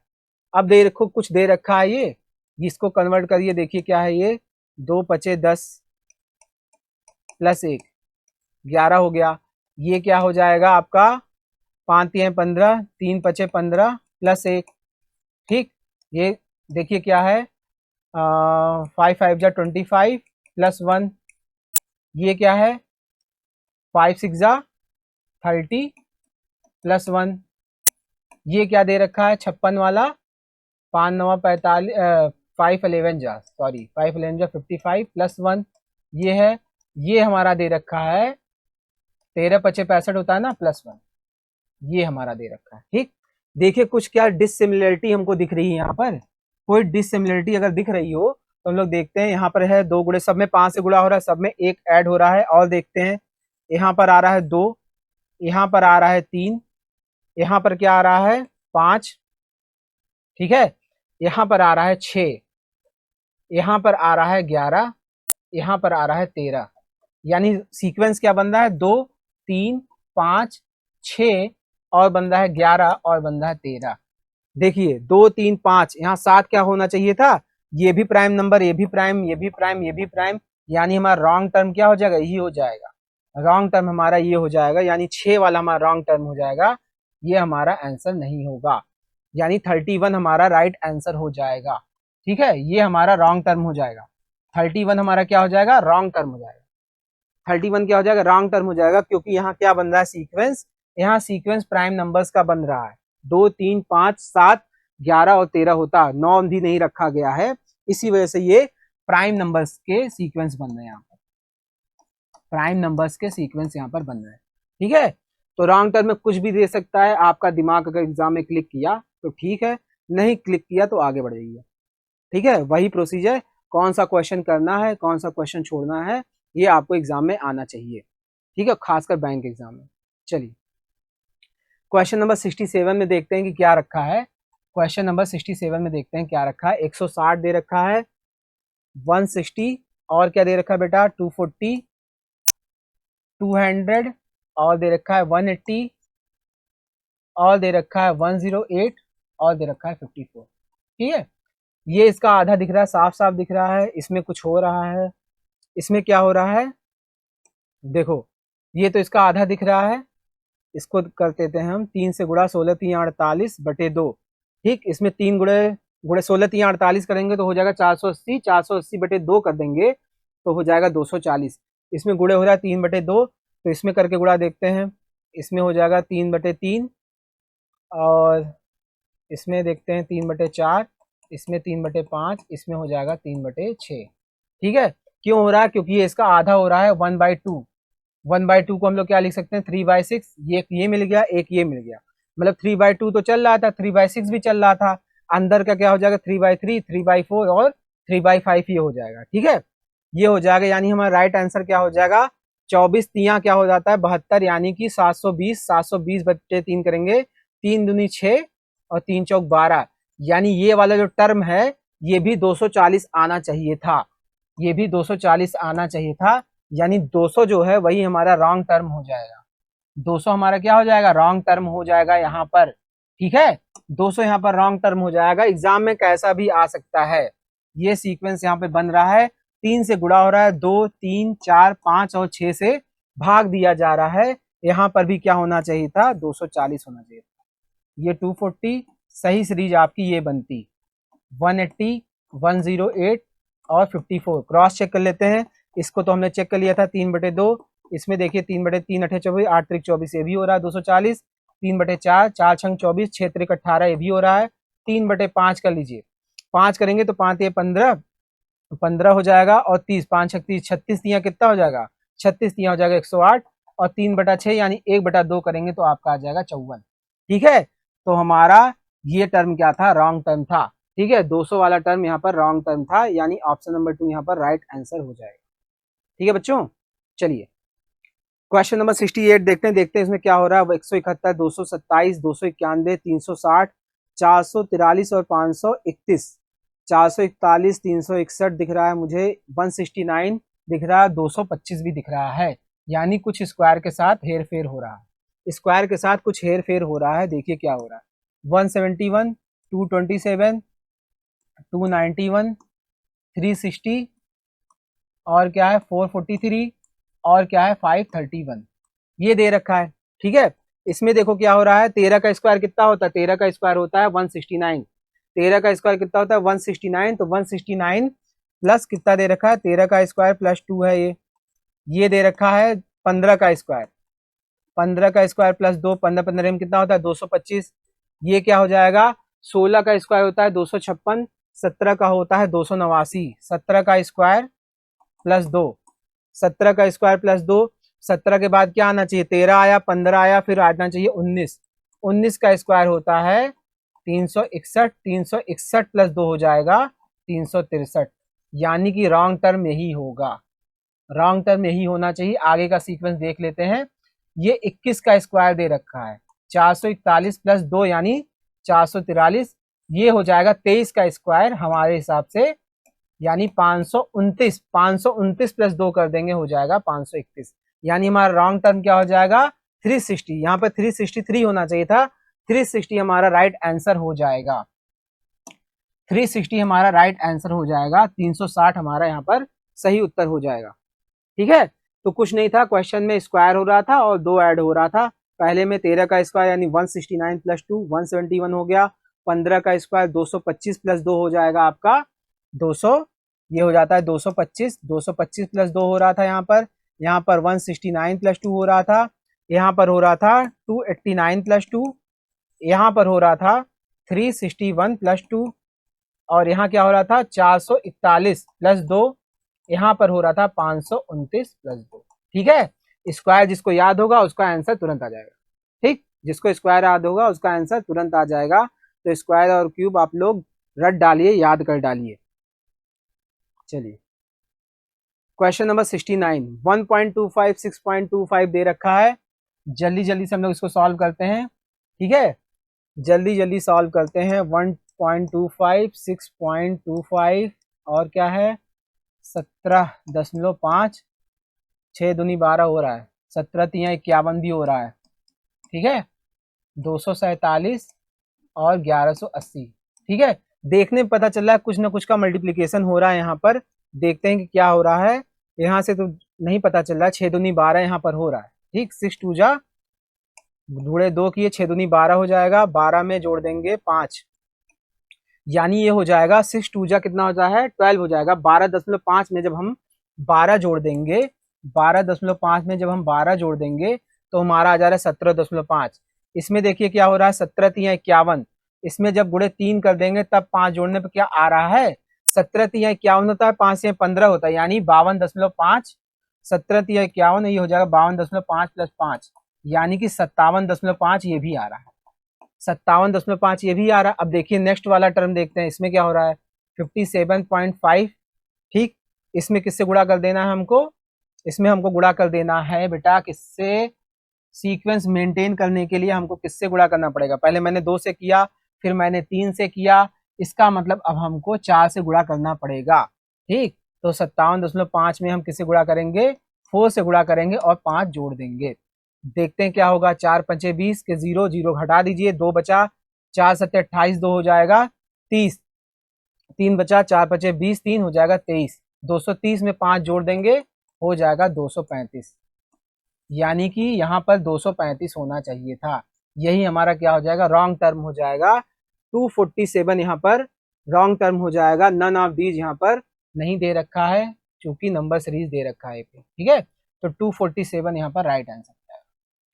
अब दे रखो कुछ दे रखा है, ये इसको कन्वर्ट करिए, देखिए क्या है, ये 2 पचे 10 प्लस 1 11 हो गया, ये क्या हो जाएगा आपका 5 3 15, 3 पचे 15 प्लस 1, ठीक, ये देखिए क्या है 5 5 जा 25 प्लस 1, ये क्या है 5 6 जा 30 प्लस 1, ये क्या दे रखा है 56 वाला, 5 9 45 5 11 जा सॉरी 5 11 जा 55 प्लस 1, ये है, ये हमारा दे रखा है 13 पचे 65 होता है ना प्लस 1, ये हमारा दे रखा है, ठीक। देखिए कुछ क्या डिससिमिलरिटी हमको दिख रही है, यहाँ पर कोई डिससिमिलरिटी अगर दिख रही हो तो हम लोग देखते हैं, यहाँ पर है 2 गुणे, सब में 5 से गुणा हो रहा है, सब में 1 ऐड हो रहा है, और देखते हैं यहाँ पर आ रहा है 2, यहाँ पर आ रहा है 3, यहाँ पर क्या आ रहा है 5, ठीक है, यहाँ पर आ रहा है 6, यहाँ पर आ रहा है 11, यहाँ पर आ रहा है 13, यानी सीक्वेंस क्या बन रहा है 2 3 5 6, और बन रहा है 11, और बन रहा है 13। देखिए 2 3 5, यहाँ 7 क्या होना चाहिए था, ये भी प्राइम नंबर, ये भी प्राइम, ये भी प्राइम, ये भी प्राइम, यानी हमारा रॉन्ग टर्म क्या हो जाएगा, ये हो जाएगा, रॉन्ग टर्म हमारा ये हो जाएगा, यानी 6 वाला हमारा रॉन्ग टर्म हो जाएगा, ये हमारा आंसर नहीं होगा, यानी 31 हमारा राइट आंसर हो जाएगा, ठीक है, ये हमारा रॉन्ग टर्म हो जाएगा, 31 हमारा क्या हो जाएगा रॉन्ग टर्म हो जाएगा, 31 क्या हो जाएगा रॉन्ग टर्म हो जाएगा, क्योंकि यहाँ क्या बन रहा है सीक्वेंस, यहाँ सीक्वेंस प्राइम नंबर्स का बन रहा है, 2 3 5 7 11 और 13 होता है, 9 भी नहीं रखा गया है, इसी वजह से ये प्राइम नंबर्स के सीक्वेंस बन रहे हैं, यहाँ पर प्राइम नंबर्स के सीक्वेंस यहाँ पर बन रहे हैं, ठीक है। तो रॉन्ग टर्म में कुछ भी दे सकता है, आपका दिमाग अगर एग्जाम में क्लिक किया तो ठीक है, नहीं क्लिक किया तो आगे बढ़ जाइए, ठीक है, वही प्रोसीजर कौन सा क्वेश्चन करना है, कौन सा क्वेश्चन छोड़ना है, ये आपको एग्जाम में आना चाहिए, ठीक है, खासकर बैंक एग्जाम में। चलिए क्वेश्चन नंबर 67 में देखते हैं कि क्या रखा है। क्वेश्चन नंबर 67 में देखते हैं क्या रखा है। 160 दे रखा है, 160 और क्या दे रखा है बेटा, 240, 200 और दे रखा है 180 और दे रखा है 108 और दे रखा है 54। ठीक है, ये इसका आधा दिख रहा है, साफ साफ दिख रहा है। इसमें कुछ हो रहा है, इसमें क्या हो रहा है, देखो ये तो इसका आधा दिख रहा है। इसको कर देते हैं हम 3 से गुणा, 16 3 48 बटे 2। ठीक, इसमें 3 गुणे गुणे 16 3 48 करेंगे तो हो जाएगा 480, 480 बटे 2 कर देंगे तो हो जाएगा 240। इसमें गुणे हो रहा है 3 बटे 2, तो इसमें करके गुणा देखते हैं। इसमें हो जाएगा 3 बटे 3 और इसमें देखते हैं 3 बटे 4, इसमें 3 बटे 5, इसमें हो जाएगा 3 बटे 6। ठीक है, क्यों हो रहा है, क्योंकि ये इसका आधा हो रहा है 1/2। 1/2 को हम लोग क्या लिख सकते हैं, 3/6। ये मिल गया, एक ये मिल गया, मतलब 3/2 तो चल रहा था, 3/6 भी चल रहा था। अंदर का क्या हो जाएगा, 3/3, 3/4 और 3/5 ये हो जाएगा। ठीक है, ये हो जाएगा, यानी हमारा राइट आंसर क्या हो जाएगा, 24 तिया क्या हो जाता है 72, यानी कि 720। 720 बटे 3 करेंगे, 3 दूनी 6 और 3 चौक 12, यानी ये वाला जो टर्म है ये भी 240 आना चाहिए था, ये भी 240 आना चाहिए था। यानी 200 जो है वही हमारा रॉन्ग टर्म हो जाएगा। 200 हमारा क्या हो जाएगा, रॉन्ग टर्म हो जाएगा यहाँ पर। ठीक है, 200 यहाँ पर रॉन्ग टर्म हो जाएगा। एग्जाम में कैसा भी आ सकता है, ये सीक्वेंस यहाँ पे बन रहा है। 3 से गुणा हो रहा है, 2 3 4 5 और 6 से भाग दिया जा रहा है। यहाँ पर भी क्या होना चाहिए था, 240 होना चाहिए था। ये 240, सही सीरीज आपकी ये बनती 180, 108 और 54। क्रॉस चेक कर लेते हैं, इसको तो हमने चेक कर लिया था 3/2। इसमें देखिए 3/3 8 24, 8 3 24 ये भी हो रहा है 240। 3/4, 4 6 24, 6 3 18 ये भी हो रहा है। 3/5 कर लीजिए, 5 करेंगे तो 5 ये 15, 15 हो जाएगा और 30, 5 6 30, 36 तिया कितना हो जाएगा, 36 तिया हो जाएगा 108 और 3/6 यानी 1/2 करेंगे तो आपका आ जाएगा 54। ठीक है, तो हमारा ये टर्म क्या था, रॉन्ग टर्म था। ठीक है, 200 वाला टर्म यहाँ पर रॉन्ग टर्म था, यानी ऑप्शन नंबर 2 यहाँ पर राइट आंसर हो जाएगा। ठीक है बच्चों, चलिए क्वेश्चन नंबर 68 देखते हैं इसमें क्या हो रहा है। 171, 227, 291, 360, 443 और 531। 441, 361 दिख रहा है मुझे, 169 दिख रहा है, 225 भी दिख रहा है, यानी कुछ स्क्वायर के साथ हेर फेर हो रहा है। स्क्वायर के साथ कुछ हेर फेर हो रहा है, देखिए क्या हो रहा है। 171, 227, 291, 360 और क्या है 443 और क्या है 531, ये दे रखा है। ठीक है, इसमें देखो क्या हो रहा है, 13 का स्क्वायर कितना होता है, 13 का स्क्वायर होता है 169। 13 का स्क्वायर कितना होता है 169, तो 169 प्लस कितना दे रखा है, 13 का स्क्वायर प्लस 2 है ये दे रखा है 15 का स्क्वायर। 15 का स्क्वायर प्लस 2, 15 15 में कितना होता है 225। ये क्या हो जाएगा, 16 का स्क्वायर होता है 256, 17 का होता है 289। 17 का स्क्वायर प्लस 2, 17 का स्क्वायर प्लस 2, 17 के बाद क्या आना चाहिए, 13 आया, 15 आया, फिर आना चाहिए 19। 19 का स्क्वायर होता है 361, 361 प्लस 2 हो जाएगा 363, यानी कि रॉन्ग टर्म यही होगा, रॉन्ग टर्म यही होना चाहिए। आगे का सीक्वेंस देख लेते हैं। ये 21 का स्क्वायर दे रखा है, 441 प्लस 2 यानी 443, ये हो जाएगा 23 का स्क्वायर हमारे हिसाब से, यानी 529। 529 प्लस 2 कर देंगे हो जाएगा 531, यानी हमारा रॉन्ग टर्म क्या हो जाएगा 360। यहाँ पर 363 होना चाहिए था, 360 हमारा राइट आंसर हो जाएगा। 360 हमारा राइट आंसर हो जाएगा, 360 हमारा यहाँ पर सही उत्तर हो जाएगा। ठीक है, तो कुछ नहीं था, क्वेश्चन में स्क्वायर हो रहा था और 2 ऐड हो रहा था। पहले में 13 का स्क्वायर यानी 169 प्लस 2 171 हो गया। 15 का स्क्वायर 225 प्लस 2 हो जाएगा आपका 200, ये हो जाता है 225। 225 प्लस 2 हो रहा था यहाँ पर 169 प्लस 2 हो रहा था, यहाँ पर हो रहा था 289 प्लस 2, यहाँ पर हो रहा था 361 प्लस 2 और यहाँ क्या हो रहा था 441 प्लस 2, यहाँ पर हो रहा था 529 प्लस 2। ठीक है, स्क्वायर जिसको याद होगा उसका आंसर तुरंत आ जाएगा। ठीक, जिसको स्क्वायर याद होगा उसका आंसर तुरंत आ जाएगा। तो स्क्वायर और क्यूब आप लोग रट डालिए, याद कर डालिए। चलिए क्वेश्चन नंबर 69, 1.25 6.25 दे रखा है। जल्दी जल्दी से हम लोग इसको सॉल्व करते हैं, ठीक है, जल्दी जल्दी सॉल्व करते हैं। 1.25 6.25 और क्या है 17.5, 6 दूनी 12 हो रहा है, 17 तिया 51 भी हो रहा है, ठीक है, 247 और 1180, ठीक है। देखने में पता चल रहा है कुछ ना कुछ का मल्टीप्लिकेशन हो रहा है यहाँ पर। देखते हैं कि क्या हो रहा है, यहाँ से तो नहीं पता चल रहा है। 6 दूनी 12 यहाँ पर हो रहा है, ठीक, 6 2 जा गुणे 2 किए 6 दूनी 12 हो जाएगा, 12 में जोड़ देंगे 5, यानी ये हो जाएगा 6 2 जा कितना होता है 12 हो जाएगा। 12.5 में जब हम 12 जोड़ देंगे, 12.5 में जब हम 12 जोड़ देंगे तो हमारा आ जा रहा है 17.5। इसमें देखिए क्या हो रहा है 17 तिया 51, इसमें जब गुणे 3 कर देंगे तब 5 जोड़ने पर क्या आ रहा है 17 तिया 51 होता है, 5 से 15 होता है, यानी 52.5, 17 तिया 51 ये हो जाएगा 52.5 प्लस 5, यानी कि 57.5 ये भी आ रहा है, 57.5 ये भी आ रहा है। अब देखिए नेक्स्ट वाला टर्म देखते हैं, इसमें क्या हो रहा है 57.5, ठीक, इसमें किससे गुणा कर देना है हमको, इसमें हमको गुणा कर देना है बेटा किससे, सीक्वेंस मेंटेन करने के लिए हमको किससे गुणा करना पड़ेगा। पहले मैंने 2 से किया, फिर मैंने 3 से किया, इसका मतलब अब हमको 4 से गुणा करना पड़ेगा, ठीक। तो 57.5 में हम किससे गुणा करेंगे 4 से गुणा करेंगे और 5 जोड़ देंगे। देखते हैं क्या होगा, 4 पंचे 20 के 0 0 घटा दीजिए, 2 बचा, 4 सत्ते 28, 2 हो जाएगा 30, 3 बचा, 4 पंचे 20, 3 हो जाएगा 23, 230 में 5 जोड़ देंगे हो जाएगा 235, यानी कि यहाँ पर 235 होना चाहिए था। यही हमारा क्या हो जाएगा रॉन्ग टर्म हो जाएगा। 247 यहाँ पर रॉन्ग टर्म हो जाएगा। नन ऑफ दीज यहाँ पर नहीं दे रखा है, चूंकि नंबर सीरीज दे रखा है, ठीक है। तो 247 यहाँ पर राइट आंसर हो जाएगा,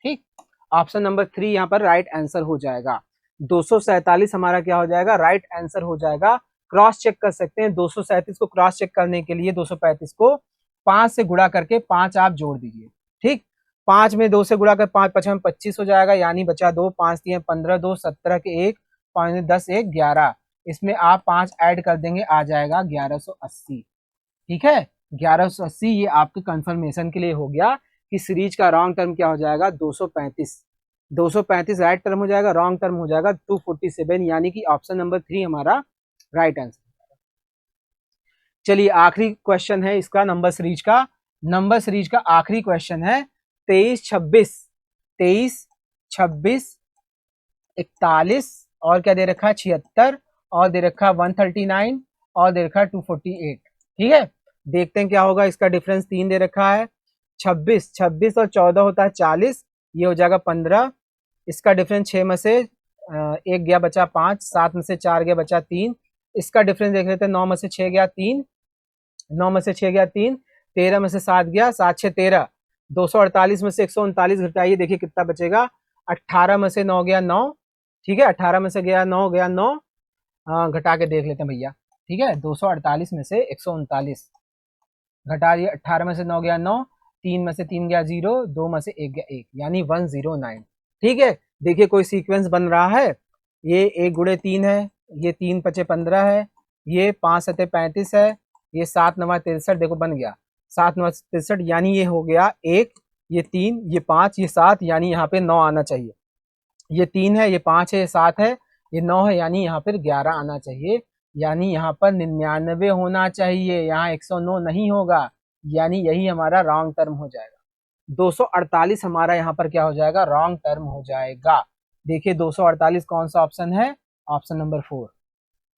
ठीक। ऑप्शन नंबर 3 यहाँ पर राइट आंसर हो जाएगा। 247 हमारा क्या हो जाएगा राइट आंसर हो जाएगा। क्रॉस चेक कर सकते हैं, 237 को क्रॉस चेक करने के लिए 235 को 5 से गुणा करके 5 आप जोड़ दीजिए, ठीक। 5 में 2 से गुणा कर 5 5 25 हो जाएगा, यानी बचा 2, 5 3 15, 2 17 के 1, 5 10 1 11, इसमें आप 5 ऐड कर देंगे आ जाएगा 1180, ठीक है। 1180 ये आपके कंफर्मेशन के लिए हो गया कि सीरीज का रॉन्ग टर्म क्या हो जाएगा 235, 235 राइट टर्म हो जाएगा, रॉन्ग टर्म हो जाएगा 247, यानी कि ऑप्शन नंबर 3 हमारा राइट आंसर। चलिए आखिरी क्वेश्चन है इसका नंबर सीरीज का, नंबर सीरीज का आखिरी क्वेश्चन है 23 26, 23 26 41 और क्या दे रखा है 76 और दे रखा है 139 और दे रखा है 248, ठीक है। देखते हैं क्या होगा, इसका डिफरेंस 3 दे रखा है, 26 26 और 14 होता है 40, ये हो जाएगा 15, इसका डिफरेंस 6 में से 1 गया बचा 5, 7 में से 4 गया बचा 3, इसका डिफरेंस देख लेते हैं 9 में से 6 गया 3, 9 में से 6 गया 3, 13 में से 7 गया 7 6 13, 248 में से 139 घटाइए, देखिए कितना बचेगा, 18 में से 9 गया 9, ठीक है, 18 में से गया 9 गया 9, घटा के देख लेते हैं भैया, ठीक है। 248 में से 139 घटा दिया, 18 में से 9 गया 9, 3 में से 3 गया 0, 2 में से 1 गया 1, यानी 109, ठीक है। देखिए कोई सीक्वेंस बन रहा है, ये 1 गुणे 3 है, ये 3 पचे 15 है, ये 5 सते 35 है, ये 7 9 63, देखो बन गया 7 9 63, यानी ये हो गया 1, ये 3, ये 5, ये 7, यानी यहाँ पे 9 आना चाहिए, ये 3 है, ये 5 है, ये 7 है, ये 9 है, यानी यहाँ पर 11 आना चाहिए, यानी यहाँ पर 99 होना चाहिए, यहाँ 109 नहीं होगा, यानी यही हमारा रॉन्ग टर्म हो जाएगा। 248 हमारा यहाँ पर क्या हो जाएगा रॉन्ग टर्म हो जाएगा। देखिए 248 कौन सा ऑप्शन है, ऑप्शन नंबर 4,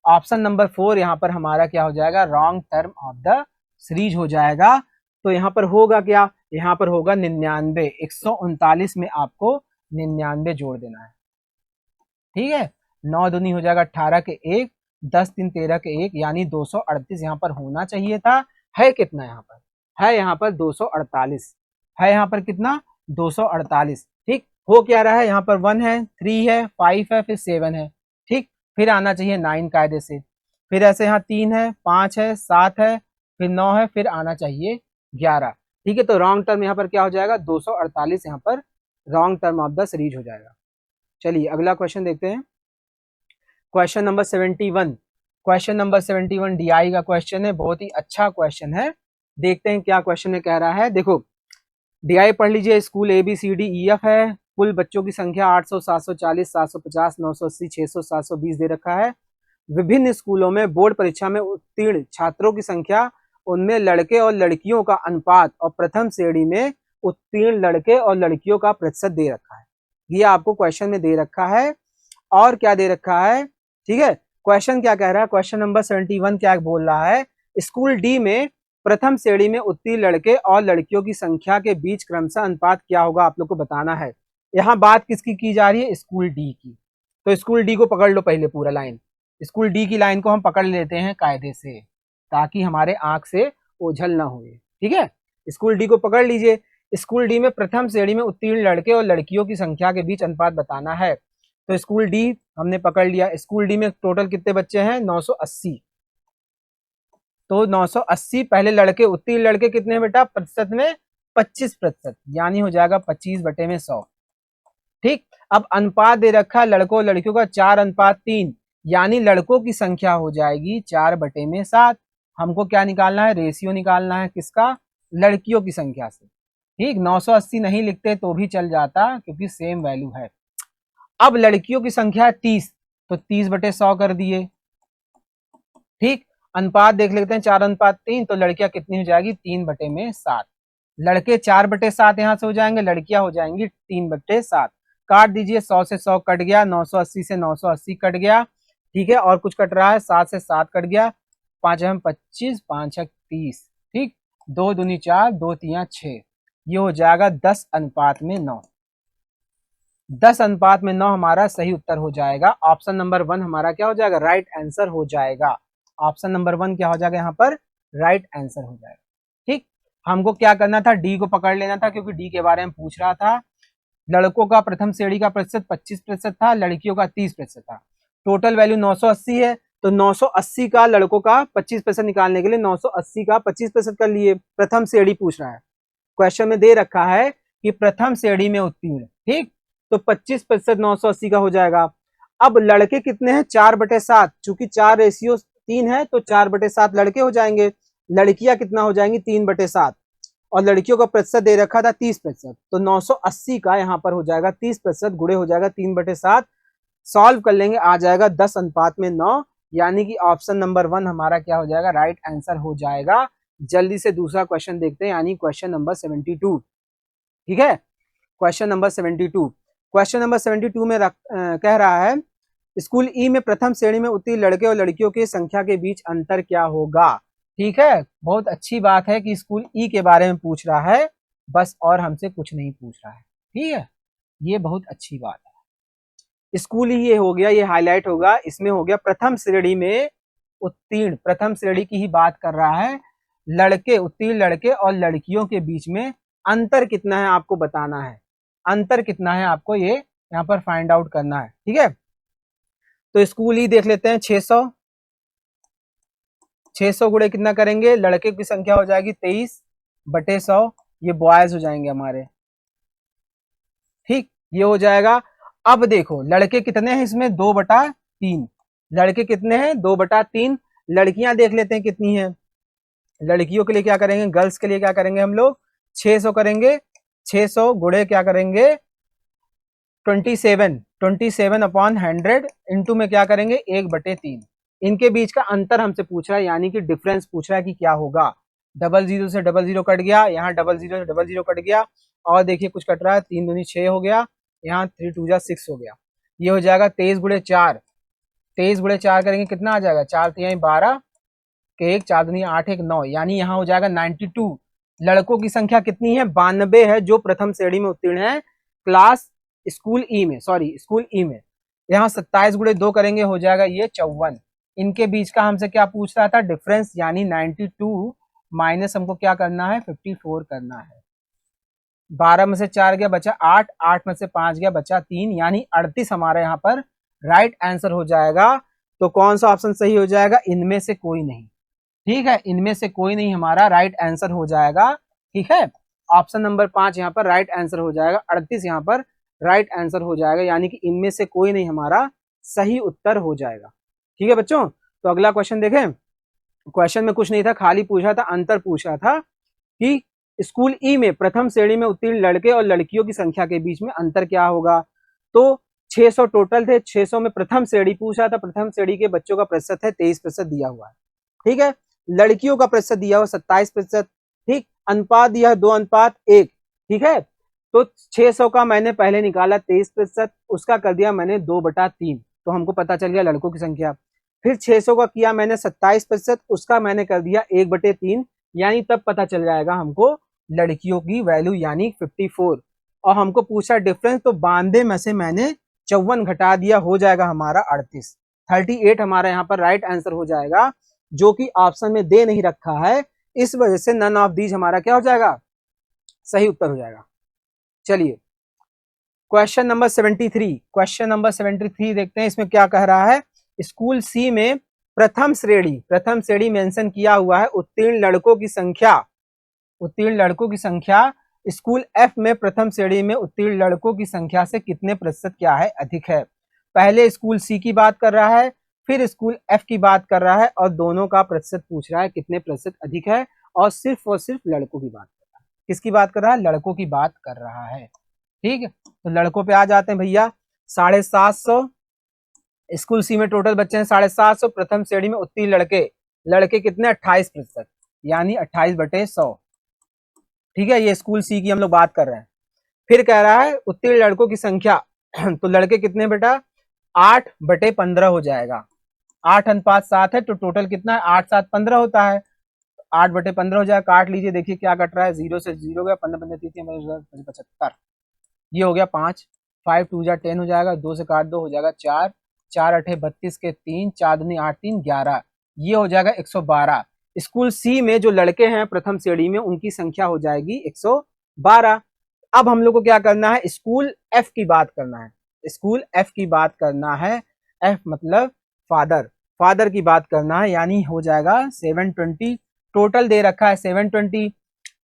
ऑप्शन नंबर 4 यहाँ पर हमारा क्या हो जाएगा wrong term of the series हो जाएगा। तो यहाँ पर होगा क्या, यहाँ पर होगा 99, 139 में आपको 99 जोड़ देना है, ठीक है। 9 दूनी हो जाएगा 18 के 1, 10 3 13 के 1, यानी 238 यहाँ पर होना चाहिए था, है कितना यहाँ पर, है यहाँ पर 248, है यहाँ पर कितना 248, ठीक। हो क्या रहा है, यहाँ पर 1 है 3 है 5 है फिर 7 है, ठीक, फिर आना चाहिए 9 कायदे से, फिर ऐसे यहाँ 3 है 5 है 7 है फिर 9 है, फिर आना चाहिए 11, ठीक है। तो रॉन्ग टर्म यहाँ पर क्या हो जाएगा 248 यहाँ पर wrong term of the series हो जाएगा। चलिए अगला क्वेश्चन देखते हैं, question number 71, question number 71 DI का क्वेश्चन है, बहुत ही अच्छा क्वेश्चन है। देखते हैं क्या क्वेश्चन में कह रहा है। देखो डीआई पढ़ लीजिए, स्कूल ABCDEF है, कुल बच्चों की संख्या 800, 740, 750, 980, 600, 720 दे रखा है। विभिन्न स्कूलों में बोर्ड परीक्षा में उत्तीर्ण छात्रों की संख्या, उनमें लड़के और लड़कियों का अनुपात और प्रथम श्रेणी में उत्तीर्ण लड़के और लड़कियों का प्रतिशत दे रखा है। ये आपको क्वेश्चन में दे रखा है। और क्या दे रखा है, ठीक है। क्वेश्चन क्या कह रहा है, क्वेश्चन नंबर 71 क्या बोल रहा है, स्कूल डी में प्रथम श्रेणी में उत्तीर्ण लड़के और लड़कियों की संख्या के बीच क्रमशः अनुपात क्या होगा, आप लोग को बताना है। यहाँ बात किसकी की जा रही है, स्कूल डी की। तो स्कूल डी को पकड़ लो पहले, पूरा लाइन स्कूल डी की लाइन को हम पकड़ लेते हैं कायदे से, ताकि हमारे आंख से ओझल ना हुए, ठीक है। स्कूल डी को पकड़ लीजिए। स्कूल डी में प्रथम श्रेणी में उत्तीर्ण लड़के और लड़कियों की संख्या के बीच अनुपात बताना है। तो स्कूल डी हमने पकड़ लिया। स्कूल डी में टोटल कितने बच्चे हैं, 980। तो 980 पहले लड़के, उत्तीर्ण लड़के कितने हैं बेटा, प्रतिशत में 25%, यानी हो जाएगा 25/100। ठीक, अब अनुपात दे रखा है लड़कों और लड़कियों का 4:3, यानी लड़कों की संख्या हो जाएगी 4/7। हमको क्या निकालना है, रेशियो निकालना है किसका, लड़कियों की संख्या से। ठीक, 980 नहीं लिखते तो भी चल जाता, क्योंकि सेम वैल्यू है। अब लड़कियों की संख्या 30, तो 30/100 कर दिए। ठीक, अनुपात देख लेते हैं, 4:3, तो लड़कियां कितनी हो जाएगी, 3/7। लड़के 4/7 यहां से हो जाएंगे, लड़कियां हो जाएंगी 3/7। काट दीजिए, 100 से 100 कट गया, 980 से 980 कट गया। ठीक है, और कुछ कट रहा है, 7 से 7 कट गया, 5 हम 25, 5 30। ठीक, 2 दूनी 4, 2 तिया 6, ये हो जाएगा 10:9। 10:9 हमारा सही उत्तर हो जाएगा। ऑप्शन नंबर 1 हमारा क्या हो जाएगा, राइट आंसर हो जाएगा। ऑप्शन नंबर 1 क्या हो जाएगा, यहाँ पर राइट आंसर हो जाएगा। ठीक, हमको क्या करना था, डी को पकड़ लेना था, क्योंकि डी के बारे में पूछ रहा था। लड़कों का प्रथम श्रेणी का प्रतिशत 25% था, लड़कियों का 30% था। टोटल वैल्यू 980 है, तो 980 का लड़कों का 25% निकालने के लिए 980 का 25% कर लिए। प्रथम श्रेणी पूछ रहा है, क्वेश्चन में दे रखा है कि प्रथम श्रेणी में उत्तीर्ण। ठीक, तो 25% 980 का हो जाएगा। अब लड़के कितने हैं, 4/7, चूंकि 4:3 है, तो 4/7 लड़के हो जाएंगे। लड़कियां कितना हो जाएंगी, 3/7, और लड़कियों का प्रतिशत दे रखा था 30%, तो 980 का यहाँ पर हो जाएगा 30% गुणे हो जाएगा 3/7। सॉल्व कर लेंगे, आ जाएगा 10:9, यानी कि ऑप्शन नंबर 1 हमारा क्या हो जाएगा, राइट आंसर हो जाएगा। जल्दी से दूसरा क्वेश्चन देखते हैं, यानी क्वेश्चन नंबर 72। ठीक है, क्वेश्चन नंबर 72। क्वेश्चन नंबर 72 में कह रहा है, स्कूल ई में प्रथम श्रेणी में उत्तीर्ण लड़के और लड़कियों की संख्या के बीच अंतर क्या होगा। ठीक है, बहुत अच्छी बात है कि स्कूल ई के बारे में पूछ रहा है, बस और हमसे कुछ नहीं पूछ रहा है। ठीक है, ये बहुत अच्छी बात है। स्कूल ई ये हो गया, ये हाईलाइट होगा, इसमें हो गया प्रथम श्रेणी में उत्तीर्ण, प्रथम श्रेणी की ही बात कर रहा है। लड़के, उत्तीर्ण लड़के और लड़कियों के बीच में अंतर कितना है आपको बताना है। अंतर कितना है आपको ये यहाँ पर फाइंड आउट करना है। ठीक है, तो स्कूल ही देख लेते हैं, 600 गुणे कितना करेंगे, लड़के की संख्या हो जाएगी 23/100, ये बॉयज हो जाएंगे हमारे। ठीक, ये हो जाएगा। अब देखो लड़के कितने हैं इसमें, 2/3, लड़के कितने हैं, 2/3। लड़कियां देख लेते हैं कितनी हैं। लड़कियों के लिए क्या करेंगे, गर्ल्स के लिए क्या करेंगे हम लोग, 600 करेंगे। 600 गुणे क्या करेंगे, 27/100 इंटू में क्या करेंगे, 1/3। इनके बीच का अंतर हमसे पूछ रहा है, यानी कि डिफरेंस पूछ रहा है कि क्या होगा। 00 से 00 कट गया, यहाँ 00 से 00 कट गया, और देखिए कुछ कट रहा है, 3 दूनी 6 हो गया, यहाँ 3 2 जा 6 हो गया। ये हो जाएगा 23/4। 23/4 करेंगे कितना आ जाएगा, 4 3 12 के 1, 4 दूनी 8 1 9, यानी यहाँ हो जाएगा 92। लड़कों की संख्या कितनी है, 92 है, जो प्रथम श्रेणी में उत्तीर्ण है क्लास स्कूल ई में, सॉरी स्कूल ई में। यहाँ 27 गुणे 2 करेंगे, हो जाएगा ये 54। इनके बीच का हमसे क्या पूछ रहा था, डिफरेंस, यानी 92 माइनस हमको क्या करना है, 54 करना है। 12 में से 4 गया बचा 8, 8 में से 5 गया बचा 3, यानी 38 हमारा यहाँ पर राइट आंसर हो जाएगा। तो कौन सा ऑप्शन सही हो जाएगा, इनमें से कोई नहीं। ठीक है, इनमें से कोई नहीं हमारा राइट आंसर हो जाएगा। ठीक है, ऑप्शन नंबर 5 यहाँ पर राइट आंसर हो जाएगा, 38 यहाँ पर राइट आंसर हो जाएगा, यानी कि इनमें से कोई नहीं हमारा सही उत्तर हो जाएगा। ठीक है बच्चों, तो अगला क्वेश्चन देखें। क्वेश्चन में कुछ नहीं था, खाली पूछा था, अंतर पूछा था कि स्कूल ई में प्रथम श्रेणी में उत्तीर्ण लड़के और लड़कियों की संख्या के बीच में अंतर क्या होगा। तो 600 टोटल थे, 600 में प्रथम श्रेणी पूछा था, प्रथम श्रेणी के बच्चों का प्रतिशत है 23% दिया हुआ है, ठीक है। लड़कियों का प्रतिशत दिया हुआ 27%, ठीक। अनुपात दिया है 2:1, ठीक है। तो 600 का मैंने पहले निकाला 23%, उसका कर दिया मैंने 2/3, तो हमको पता चल गया लड़कों की संख्या। फिर 600 का किया मैंने 27%, उसका मैंने कर दिया 1/3, यानी तब पता चल जाएगा हमको लड़कियों की वैल्यू यानी 54। और हमको पूछा डिफरेंस, तो 92 में से मैंने 54 घटा दिया, हो जाएगा हमारा 38। 38 हमारा यहाँ पर राइट आंसर हो जाएगा, जो कि ऑप्शन में दे नहीं रखा है, इस वजह से नन ऑफ दीज हमारा क्या हो जाएगा, सही उत्तर हो जाएगा। चलिए क्वेश्चन नंबर 73, क्वेश्चन नंबर 73 देखते हैं, इसमें क्या कह रहा है। स्कूल सी में प्रथम श्रेणी मेंशन किया हुआ है, उत्तीर्ण लड़कों की संख्या, उत्तीर्ण लड़कों की संख्या स्कूल एफ में प्रथम श्रेणी में उत्तीर्ण लड़कों की संख्या से कितने प्रतिशत क्या है, अधिक है। पहले स्कूल सी की बात कर रहा है, फिर स्कूल एफ की बात कर रहा है, और दोनों का प्रतिशत पूछ रहा है कितने प्रतिशत अधिक है, और सिर्फ लड़कों की बात कर रहा है। किसकी बात कर रहा है, लड़कों की बात कर रहा है, ठीक है। तो लड़कों पे आ जाते हैं भैया। 750 स्कूल सी में टोटल बच्चे हैं 750, प्रथम श्रेणी में उत्तीर्ण लड़के कितने 28%, यानी 28/100, ठीक है। ये स्कूल सी की हम लोग बात कर रहे हैं। फिर कह रहा है उत्तीर्ण लड़कों की संख्या तो लड़के कितने बेटा 8/15 हो जाएगा, 8:7 है, तो टोटल कितना है 8×7=15 होता है, 8/15 हो जाएगा। काट लीजिए, देखिए क्या कट रहा है, 0 से 0 गया, 15 ये हो गया 5, 5 2 10 हो जाएगा, 2 से काट दो हो जाएगा 4, 4 8 32 के 3, 4 दूनी 8 3 11, ये हो जाएगा 112। स्कूल सी में जो लड़के हैं प्रथम श्रेणी में उनकी संख्या हो जाएगी 112। अब हम लोग को क्या करना है, स्कूल एफ की बात करना है, स्कूल एफ की बात करना है, एफ मतलब फादर की बात करना है, यानी हो जाएगा 720, टोटल दे रखा है 720।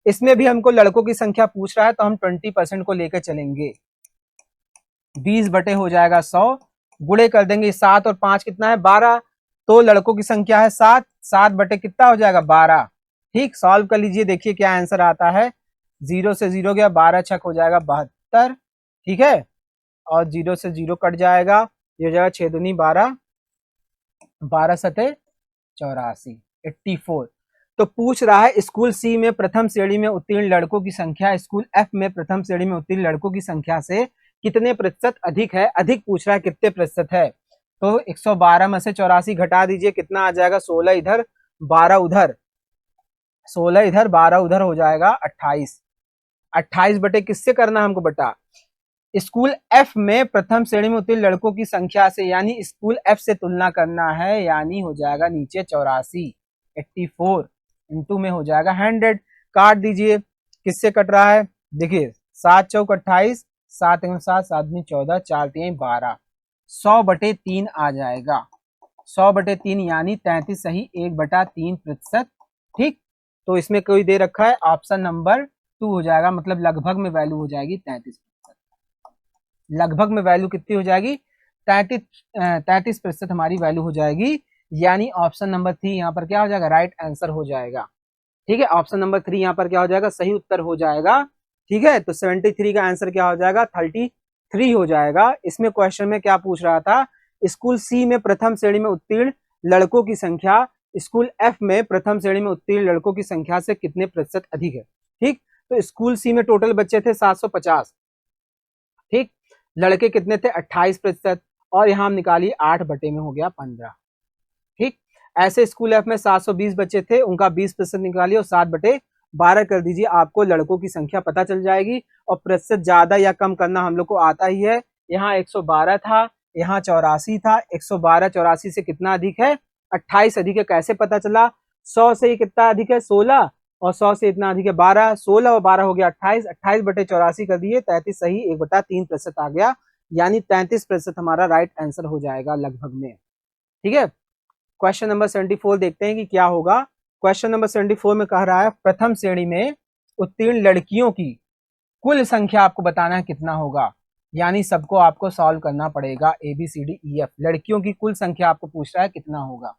इसमें भी हमको लड़कों की संख्या पूछ रहा है, तो हम 20% को लेकर चलेंगे, 20 बटे हो जाएगा 100, गुणे कर देंगे 7 और 5 कितना है 12, तो लड़कों की संख्या है 7, 7 बटे कितना हो जाएगा 12, ठीक। सॉल्व कर लीजिए, देखिए क्या आंसर आता है, 0 से 0 गया, 12 छक हो जाएगा 72, ठीक है। और 0 से 0 कट जाएगा, ये हो जाएगा 6 दूनी 12, 12 सते 84, 84। तो पूछ रहा है स्कूल सी में प्रथम श्रेणी में उत्तीर्ण लड़कों की संख्या स्कूल एफ में प्रथम श्रेणी में उत्तीर्ण लड़कों की संख्या से कितने प्रतिशत अधिक है, अधिक पूछ रहा है कितने प्रतिशत है। तो 112 में से 84 घटा दीजिए, कितना आ जाएगा 16 इधर 12 उधर, 16 इधर 12 उधर हो जाएगा 28, 28 बटे किससे करना हमको बटा, स्कूल एफ में प्रथम श्रेणी में उत्तीर्ण लड़कों की संख्या से, यानी स्कूल एफ से तुलना करना है, यानी हो जाएगा नीचे 84, 84 इंटू में हो जाएगा 100, काट दीजिए, किससे कट रहा है, देखिए 7 चौक 28, 7 एवं 7, 7 दूनी 14, 4 3 12, 100/3 आ जाएगा, 100/3 यानी 33 सही 1/3%, ठीक। तो इसमें कोई दे रखा है ऑप्शन नंबर 2 हो जाएगा, मतलब लगभग में वैल्यू हो जाएगी 33%, लगभग में वैल्यू कितनी हो जाएगी 33% हमारी वैल्यू हो जाएगी, यानी ऑप्शन नंबर 3 यहाँ पर क्या हो जाएगा, राइट आंसर हो जाएगा, ठीक है। ऑप्शन नंबर 3 यहाँ पर क्या हो जाएगा, सही उत्तर हो जाएगा, ठीक है। तो 73 का आंसर क्या हो जाएगा 33 हो जाएगा। इसमें क्वेश्चन में क्या पूछ रहा था, स्कूल सी में प्रथम श्रेणी में उत्तीर्ण लड़कों की संख्या स्कूल एफ में प्रथम श्रेणी में उत्तीर्ण लड़कों की संख्या से कितने प्रतिशत अधिक है, ठीक। तो स्कूल सी में टोटल बच्चे थे 750, ठीक। लड़के कितने थे 28%, और यहाँ हम निकालिए 8 बटे में हो गया 15, ठीक। ऐसे स्कूल एफ में 720 बच्चे थे, उनका 20% निकालिए और 7/12 कर दीजिए, आपको लड़कों की संख्या पता चल जाएगी। और प्रतिशत ज्यादा या कम करना हम लोग को आता ही है, यहाँ 112 था, यहाँ 84 था, 112 84 से कितना अधिक है 28 अधिक है, कैसे पता चला, 100 से ही कितना अधिक है 16, और 100 से इतना अधिक है 12, 16 और 12 हो गया 28, 28/84 कर दिए, 33 सही 1/3% आ गया, यानी 33% हमारा राइट आंसर हो जाएगा लगभग में, ठीक है। क्वेश्चन नंबर 74 देखते हैं कि क्या होगा। क्वेश्चन नंबर 74 में कह रहा है प्रथम श्रेणी में उत्तीर्ण लड़कियों की कुल संख्या आपको बताना है कितना होगा, यानी सबको आपको सॉल्व करना पड़ेगा ABCDEF, लड़कियों की कुल संख्या आपको पूछ रहा है कितना होगा।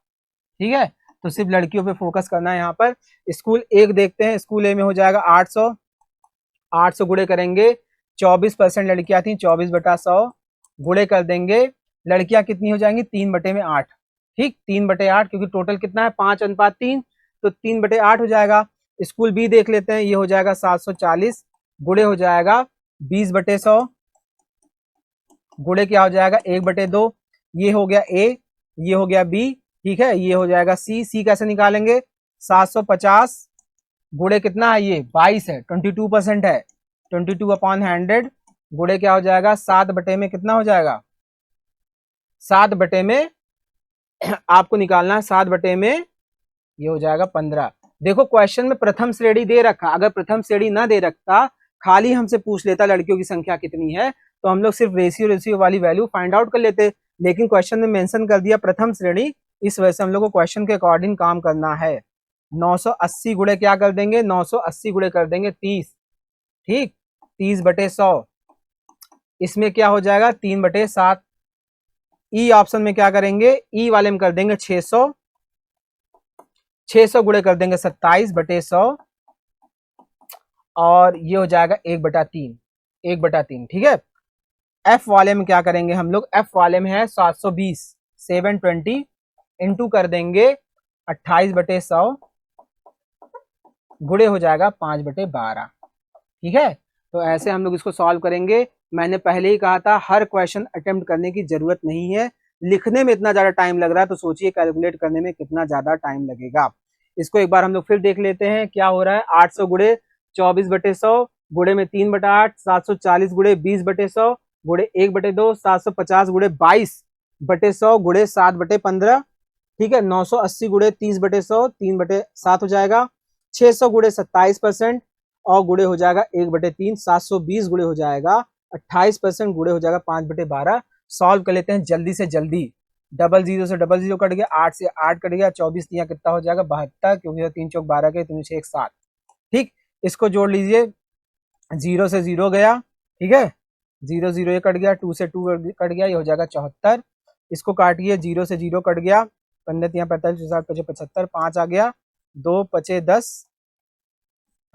ठीक है, तो सिर्फ लड़कियों पे फोकस करना है यहाँ पर। स्कूल एक देखते हैं, स्कूल ए में हो जाएगा 800, 800 गुणे करेंगे, 24% लड़कियां थी, 24/100 गुणे कर देंगे, लड़कियां कितनी हो जाएंगी 3/8। ठीक, 3/8, क्योंकि टोटल कितना है 5:3, तो 3/8 हो जाएगा। स्कूल बी देख लेते हैं, ये हो जाएगा 740 गुणे हो जाएगा 20/100 गुणे क्या हो जाएगा 1/2। ये हो गया ए, ये हो गया बी, ठीक है, ये हो जाएगा सी। सी कैसे निकालेंगे, 750 गुणे कितना है, ये 22 है, 22% है, 22/100 गुणे क्या हो जाएगा 7 में कितना हो जाएगा, 7 में आपको निकालना है 7 में, ये हो जाएगा 15। देखो क्वेश्चन में प्रथम श्रेणी दे रखा, अगर प्रथम श्रेणी ना दे रखता, खाली हमसे पूछ लेता लड़कियों की संख्या कितनी है, तो हम लोग सिर्फ रेशियो वाली वैल्यू फाइंड आउट कर लेते, लेकिन क्वेश्चन में मेंशन कर दिया प्रथम श्रेणी, इस वजह से हम लोग को क्वेश्चन के अकॉर्डिंग काम करना है। 980 गुणे क्या कर देंगे, 980 गुणे कर देंगे 30, ठीक, 30/100, इसमें क्या हो जाएगा 3/7। ई ऑप्शन में क्या करेंगे, ई वाले में कर देंगे 600, 600 गुणे कर देंगे 27/100, और ये हो जाएगा 1/3, 1/3, ठीक है। एफ वाले में क्या करेंगे हम लोग, एफ वाले में है 720, 720 इंटू कर देंगे 28/100 गुणे हो जाएगा 5/12, ठीक है। तो ऐसे हम लोग इसको सॉल्व करेंगे। मैंने पहले ही कहा था हर क्वेश्चन अटेम्प्ट करने की जरूरत नहीं है, लिखने में इतना ज्यादा टाइम लग रहा है, तो सोचिए कैलकुलेट करने में कितना ज्यादा टाइम लगेगा। इसको एक बार हम लोग फिर देख लेते हैं क्या हो रहा है। 800 गुणे 24/100 गुणे में 3/8, 740 गुणे 20/100 गुणे 1/2, 750 गुणे 22/100 गुणे 7/15, ठीक है। 980 गुणे 30/100 3/7 हो जाएगा। 600 गुणे 27% और गुणे हो जाएगा 1/3, 720 गुणे हो जाएगा 28% गुणे हो जाएगा 5/12। सॉल्व कर लेते हैं जल्दी से जल्दी। 00 से 00 कट गया, 8 से 8 कट गया, 24 यहाँ कितना हो जाएगा 72, क्योंकि 3 चौक 12 के 3 6 7, ठीक। इसको जोड़ लीजिए, 0 से 0 गया, ठीक है, 0 0 ये कट गया, 2 से 2 कट गया, ये हो जाएगा 74। इसको काटिए, 0 से 0 कट गया, 15 यहाँ 45 60 75, 5 आ गया, 2 5 10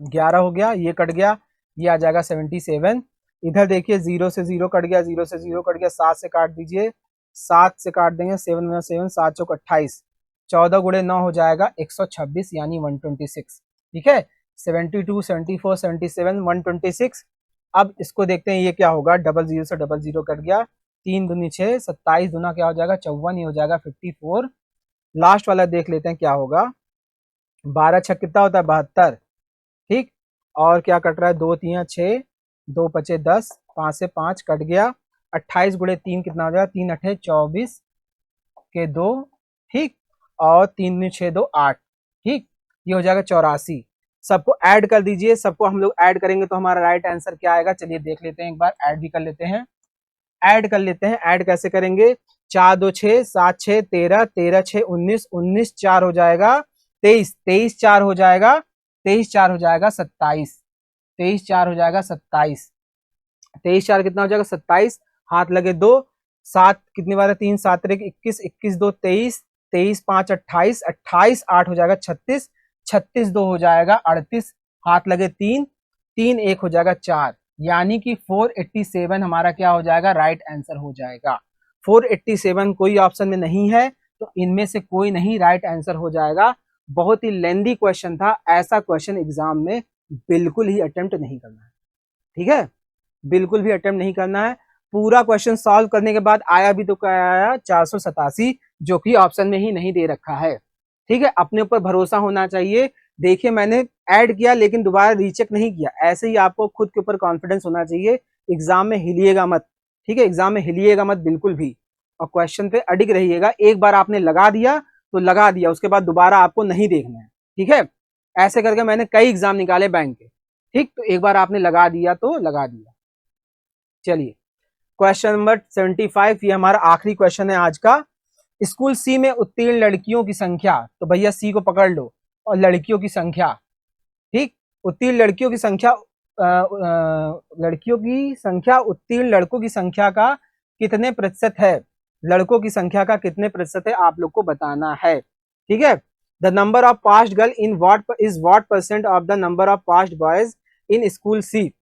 11 हो गया, ये कट गया, ये आ जाएगा 77। इधर देखिए 0 से 0 कट गया, 0 से 0 कट गया, 7 से काट दीजिए, 7 से काट देंगे, 7 7 7 चौक 28, 14 गुणे 9 हो जाएगा 126 यानी 126, ठीक है। 72 74 77 126। अब इसको देखते हैं ये क्या होगा, 00 से 00 कट गया, 3 दूनी 6, 27 दूना क्या हो जाएगा 54, ये हो जाएगा 54। लास्ट वाला देख लेते हैं क्या होगा, 12 छक कितना होता है 72, ठीक। और क्या कट रहा है, 2 3 6, 2 5 10, 5 से 5 कट गया, 28 गुणे 3 कितना हो जाएगा, 3 8 24 के 2, ठीक, और 3 दूनी 6 2 8, ठीक, ये हो जाएगा 84। सबको ऐड कर दीजिए, सबको हम लोग ऐड करेंगे तो हमारा राइट आंसर क्या आएगा, चलिए देख लेते हैं, एक बार ऐड भी कर लेते हैं। ऐड कर लेते हैं, ऐड कैसे करेंगे, 4 2 6 7 6 13 13 6 19 19 4 हो जाएगा 23 23 4 हो जाएगा 23 4 हो जाएगा 27 23 4 हो जाएगा 27 23 4 कितना हो जाएगा 27, हाथ लगे 2, 7 कितनी बार है 3 7 21 21 2 23 23 5 28 28 8 हो जाएगा 36 36 2 हो जाएगा 38, हाथ लगे 3 3 1 हो जाएगा 4, यानी कि 487 हमारा क्या हो जाएगा, राइट आंसर हो जाएगा। 487 कोई ऑप्शन में नहीं है, तो इनमें से कोई नहीं, राइट आंसर हो जाएगा। बहुत ही लेंदी क्वेश्चन था, ऐसा क्वेश्चन एग्जाम में बिल्कुल ही अटेम्प्ट नहीं करना है, ठीक है, बिल्कुल भी अटेम्प्ट नहीं करना है। पूरा क्वेश्चन सॉल्व करने के बाद आया भी तो क्या आया 487, जो कि ऑप्शन में ही नहीं दे रखा है, ठीक है। अपने ऊपर भरोसा होना चाहिए। देखिए मैंने ऐड किया लेकिन दोबारा रीचेक नहीं किया, ऐसे ही आपको खुद के ऊपर कॉन्फिडेंस होना चाहिए। एग्जाम में हिलिएगा मत, ठीक है, एग्जाम में हिलिएगा मत बिल्कुल भी, और क्वेश्चन पे अडिग रहिएगा। एक बार आपने लगा दिया तो लगा दिया, उसके बाद दोबारा आपको नहीं देखना है, ठीक है। ऐसे करके मैंने कई एग्जाम निकाले बैंक के, ठीक, तो एक बार आपने लगा दिया तो लगा दिया। चलिए क्वेश्चन नंबर 75, ये हमारा आखिरी क्वेश्चन है आज का। स्कूल सी में उत्तीर्ण लड़कियों की संख्या, तो भैया सी को पकड़ लो, और लड़कियों की संख्या, ठीक, उत्तीर्ण लड़कियों की संख्या, लड़कियों की संख्या उत्तीर्ण लड़कों की संख्या का कितने प्रतिशत है, लड़कों की संख्या का कितने प्रतिशत है आप लोग को बताना है। ठीक है। The number of passed girl in what percent of the number of passed boys in school C.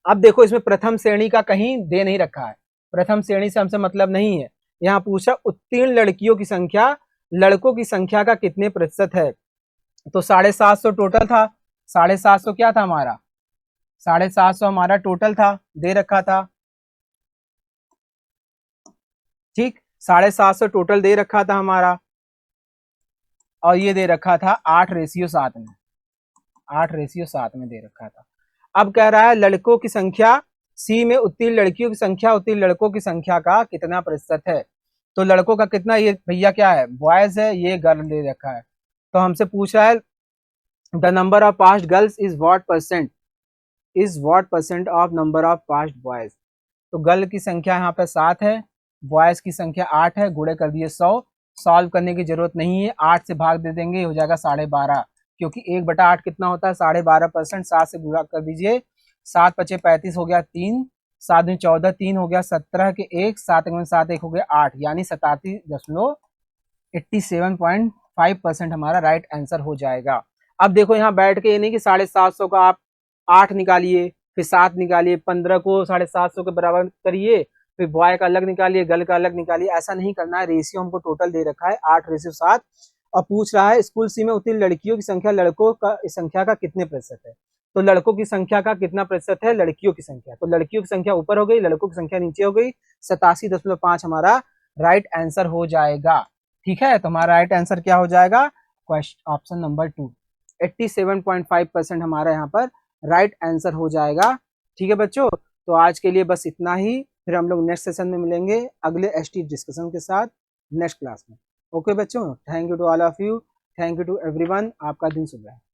अब देखो इसमें प्रथम श्रेणी का कहीं दे नहीं रखा है, प्रथम श्रेणी से हमसे मतलब नहीं है। यहाँ पूछा उत्तीर्ण लड़कियों की संख्या लड़कों की संख्या का कितने प्रतिशत है। तो 750 टोटल था, 750 क्या था हमारा, 750 हमारा टोटल था, दे रखा था। ठीक, 750 टोटल दे रखा था हमारा, और ये दे रखा था 8:7 में, 8:7 में दे रखा था। अब कह रहा है लड़कों की संख्या सी में उत्तीर्ण लड़कियों की संख्या उत्तीर्ण लड़कों की संख्या का कितना प्रतिशत है। तो लड़कों का कितना, ये भैया क्या है, बॉयज है, ये गर्ल दे रखा है। तो हमसे पूछ रहा है the number of passed girls is what percent of number of passed boys. तो गर्ल की संख्या यहाँ पे 7 है, बॉयज की संख्या 8 है, गुणे कर दिए 100। सॉल्व करने की जरूरत नहीं है, 8 से भाग दे देंगे, हो जाएगा 12.5, क्योंकि 1/8 कितना होता है, 12.5%। 7 से गुणा कर दीजिए, 7 / 5 = 35 हो गया 3, 7 × 14 3 हो गया 17 के 1, 7 × 7 1 हो गया 8, यानी 87.5% हमारा राइट आंसर हो जाएगा। अब देखो यहाँ बैठ के ये नहीं कि 750 का आप 8 निकालिए, फिर 7 निकालिए, 15 को 750 के बराबर करिए, फिर बॉय का अलग निकालिए, गर्ल का अलग निकालिए, ऐसा नहीं करना है। रेशियो हमको टोटल दे रखा है 8:7, और पूछ रहा है स्कूल सी में उत्तीर्ण लड़कियों की संख्या लड़कों का संख्या का कितने प्रतिशत है। तो लड़कों की संख्या का कितना प्रतिशत है, लड़कियों की संख्या, तो लड़कियों की संख्या ऊपर हो गई, लड़कों की संख्या नीचे हो गई, 87.5 हमारा राइट आंसर हो जाएगा। ठीक है, तो हमारा राइट आंसर क्या हो जाएगा, क्वेश्चन ऑप्शन नंबर 2, 87.5% हमारा यहाँ पर राइट आंसर हो जाएगा। ठीक है बच्चों, तो आज के लिए बस इतना ही, फिर हम लोग नेक्स्ट सेशन में मिलेंगे अगले एसटी डिस्कशन के साथ नेक्स्ट क्लास में। ओके बच्चों, thank you to all of you, thank you to everyone, आपका दिन शुभ रहे।